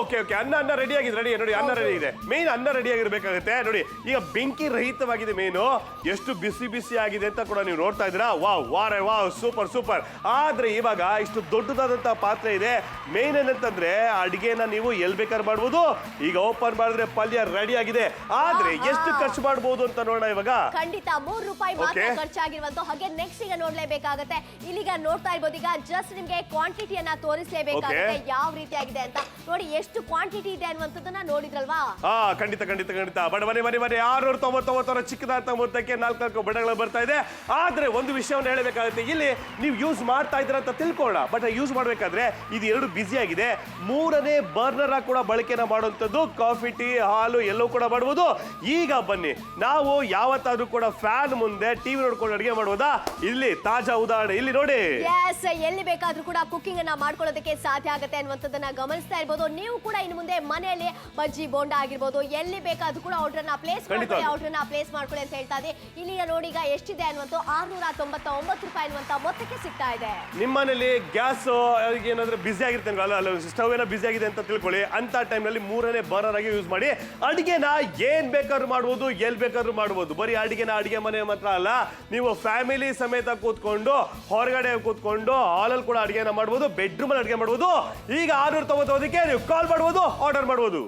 ಓಕೆ ಅನ್ನ ರೆಡಿ ಆಗಿದೆ. ನೋಡಿ, ಅನ್ನ ರೆಡಿ ಇದೆ. ಮೇನ್ ಅನ್ನ ರೆಡಿ ಆಗಿರ್ಬೇಕಾಗುತ್ತೆ ನೋಡಿ. ಈಗ ಬೆಂಕಿ ರಹಿತವಾಗಿದೆ ಮೇನು. ಎಷ್ಟು ಬಿಸಿ ಆಗಿದೆ ಅಂತ ಕೂಡ ನೀವು ನೋಡ್ತಾ ಇದ್ದೀರಾ. Wow super. ಆದ್ರೆ ಇವಾಗ ಇಷ್ಟು ದೊಡ್ಡದಾದಂತ ಪಾತ್ರೆ ಇದೆ. ಮೇನ್ ಏನಂತಂದ್ರೆ ಅಡಿಗೆನ ನೀವು ಎಲ್ ಬೇಕಾದ್ರೆ ಮಾಡ್ಬೋದು. ಈಗ ಓಪನ್ ಮಾಡಿದ್ರೆ ಪಲ್ಯ ರೆಡಿ ಆಗಿದೆ. ಆದ್ರೆ ಎಷ್ಟು ಖರ್ಚು ಮಾಡಬಹುದು ಅಂತ ನೋಡೋಣ ಇವಾಗ. ಖಂಡಿತ ₹3 ಮಾತ್ರ ಖರ್ಚಾಗಿರುವಂತ. ಹಾಗೆ ನೆಕ್ಸ್ಟ್ ಈಗ ನೋಡ್ಲೇಬೇಕಾಗುತ್ತೆ. ಇಲ್ಲಿಗ ನೋಡ್ತಾ ಇರ್ಬೋದು. ಈಗ ಜಸ್ಟ್ ನಿಮ್ಗೆ ಕ್ವಾಂಟಿಟಿಯನ್ನ ತೋರಿಸಲೇಬೇಕಾಗುತ್ತೆ ಯಾವ ರೀತಿ ಆಗಿದೆ ಅಂತ. ನೋಡಿ ಎಷ್ಟು ಕ್ವಾಂಟಿಟಿ ಇದೆ ಅನ್ನುವಂಥದ್ದನ್ನ ನೋಡಿದ್ರಲ್ವಾ? ಖಂಡಿತ. ಬಡ ಮನೆ 699 ಚಿಕ್ಕದಾದಂತ ಮೊತ್ತಕ್ಕೆ 4 ಬಡಗಳು ಬರ್ತಾ ಇದೆ. ಆದ್ರೆ ಒಂದು ವಿಷಯವನ್ನು ಹೇಳಬೇಕಾಗುತ್ತೆ. ಇಲ್ಲಿ ನೀವು ಯೂಸ್ ಮಾಡ್ತಾ ಇದ್ದೀರಾ ಅಂತ ತಿಳ್ಕೊಳ್ಳೋಣ. ಬಟ್ ಯೂಸ್ ಮಾಡ್ಬೇಕಾದ್ರೆ ಇದು 2 ಬಿಸಿ ಆಗಿದೆ. 3ನೇ ಬರ್ನರ್ ಕೂಡ ಬಳಕೆನ ಮಾಡುವಂಥದ್ದು. ಕಾಫಿ, ಟೀ, ಹಾಲು ಎಲ್ಲವೂ ಕೂಡ ಮಾಡಬಹುದು. ಈಗ ಬನ್ನಿ, ನಾವು ಯಾವತ್ತಾದ್ರೂ ಕೂಡ ಫ್ಯಾನ್ ಮುಂದೆ ಟಿವಿ ನೋಡ್ಕೊಂಡು ಅಡಿಗೆ ಮಾಡ್ಬೋದಾ? ಇಲ್ಲಿ ತಾಜಾ ಉದಾಹರಣೆ ಇಲ್ಲಿ ನೋಡಿ. ಎಸ್, ಎಲ್ಲಿ ಬೇಕಾದ್ರೂ ಕೂಡ ಕುಕಿಂಗ್ ಅನ್ನ ಮಾಡ್ಕೊಳ್ಳೋದಕ್ಕೆ ಸಾಧ್ಯ ಆಗುತ್ತೆ ಅನ್ನುವಂಥದ್ದನ್ನ ಗಮನಿಸ್ತಾ ಇರ್ಬೋದು. ನೀವು ಕೂಡ ಇನ್ನು ಮುಂದೆ ಮನೆಯಲ್ಲಿ ಬಜ್ಜಿ ಬೋಂಡ ಆಗಿರ್ಬೋದು, ಎಲ್ಲಿ ಬೇಕಾದ್ರೂ ಕೂಡ ಆರ್ಡರ್ನ ಪ್ಲೇಸ್ ಮಾಡ್ಕೊಳ್ಳಿ ಅಂತ ಹೇಳ್ತಾ ಇದೆ. ಇಲ್ಲಿ ನೋಡಿ ಈಗ ಎಷ್ಟಿದೆ ಅನ್ನುವಂಥ 699 ರೂಪಾಯಿ ಅನ್ನುವಂಥ ಮೊತ್ತಕ್ಕೆ ಸಿಗ್ತಾ ಇದೆ. ನಿಮ್ಮ ಮನೇಲಿ ಗ್ಯಾಸ್ ಏನಾದ್ರೂ ಬಿಸಿ ಆಗಿರುತ್ತೆ ಅಲ್ಲ, ಸ್ಟವ್ ಏನೋ ಬಿಸಿ ಆಗಿದೆ ಅಂತ ತಿಳ್ಕೊಳ್ಳಿ. ಅಂತ ಟೈಮ್ನಲ್ಲಿ 3ನೇ ಬರ್ನರ್ ಆಗಿ ಯೂಸ್ ಮಾಡಿ ಅಡಿಗೆನ ಏನ್ ಬೇಕಾದ್ರೂ ಮಾಡ್ಬೋದು, ಎಲ್ಲಿ ಬೇಕಾದ್ರೂ ಮಾಡ್ಬೋದು. ಬರೀ ಅಡಿಗೆ ಮನೆ ಮಾತ್ರ ಅಲ್ಲ, ನೀವು ಫ್ಯಾಮಿಲಿ ಸಮೇತ ಕೂತ್ಕೊಂಡು ಹೊರಗಡೆ ಕೂತ್ಕೊಂಡು ಹಾಲಲ್ಲಿ ಕೂಡ ಅಡಿಗೆನ ಮಾಡ್ಬೋದು, ಬೆಡ್ರೂಮ್ ಅಲ್ಲಿ ಅಡಿಗೆ ಮಾಡ್ಬೋದು. ಈಗ 699ಕ್ಕೆ ನೀವು ಕಾಲ್ ಮಾಡ್ಬೋದು, ಆರ್ಡರ್ ಮಾಡ್ಬೋದು.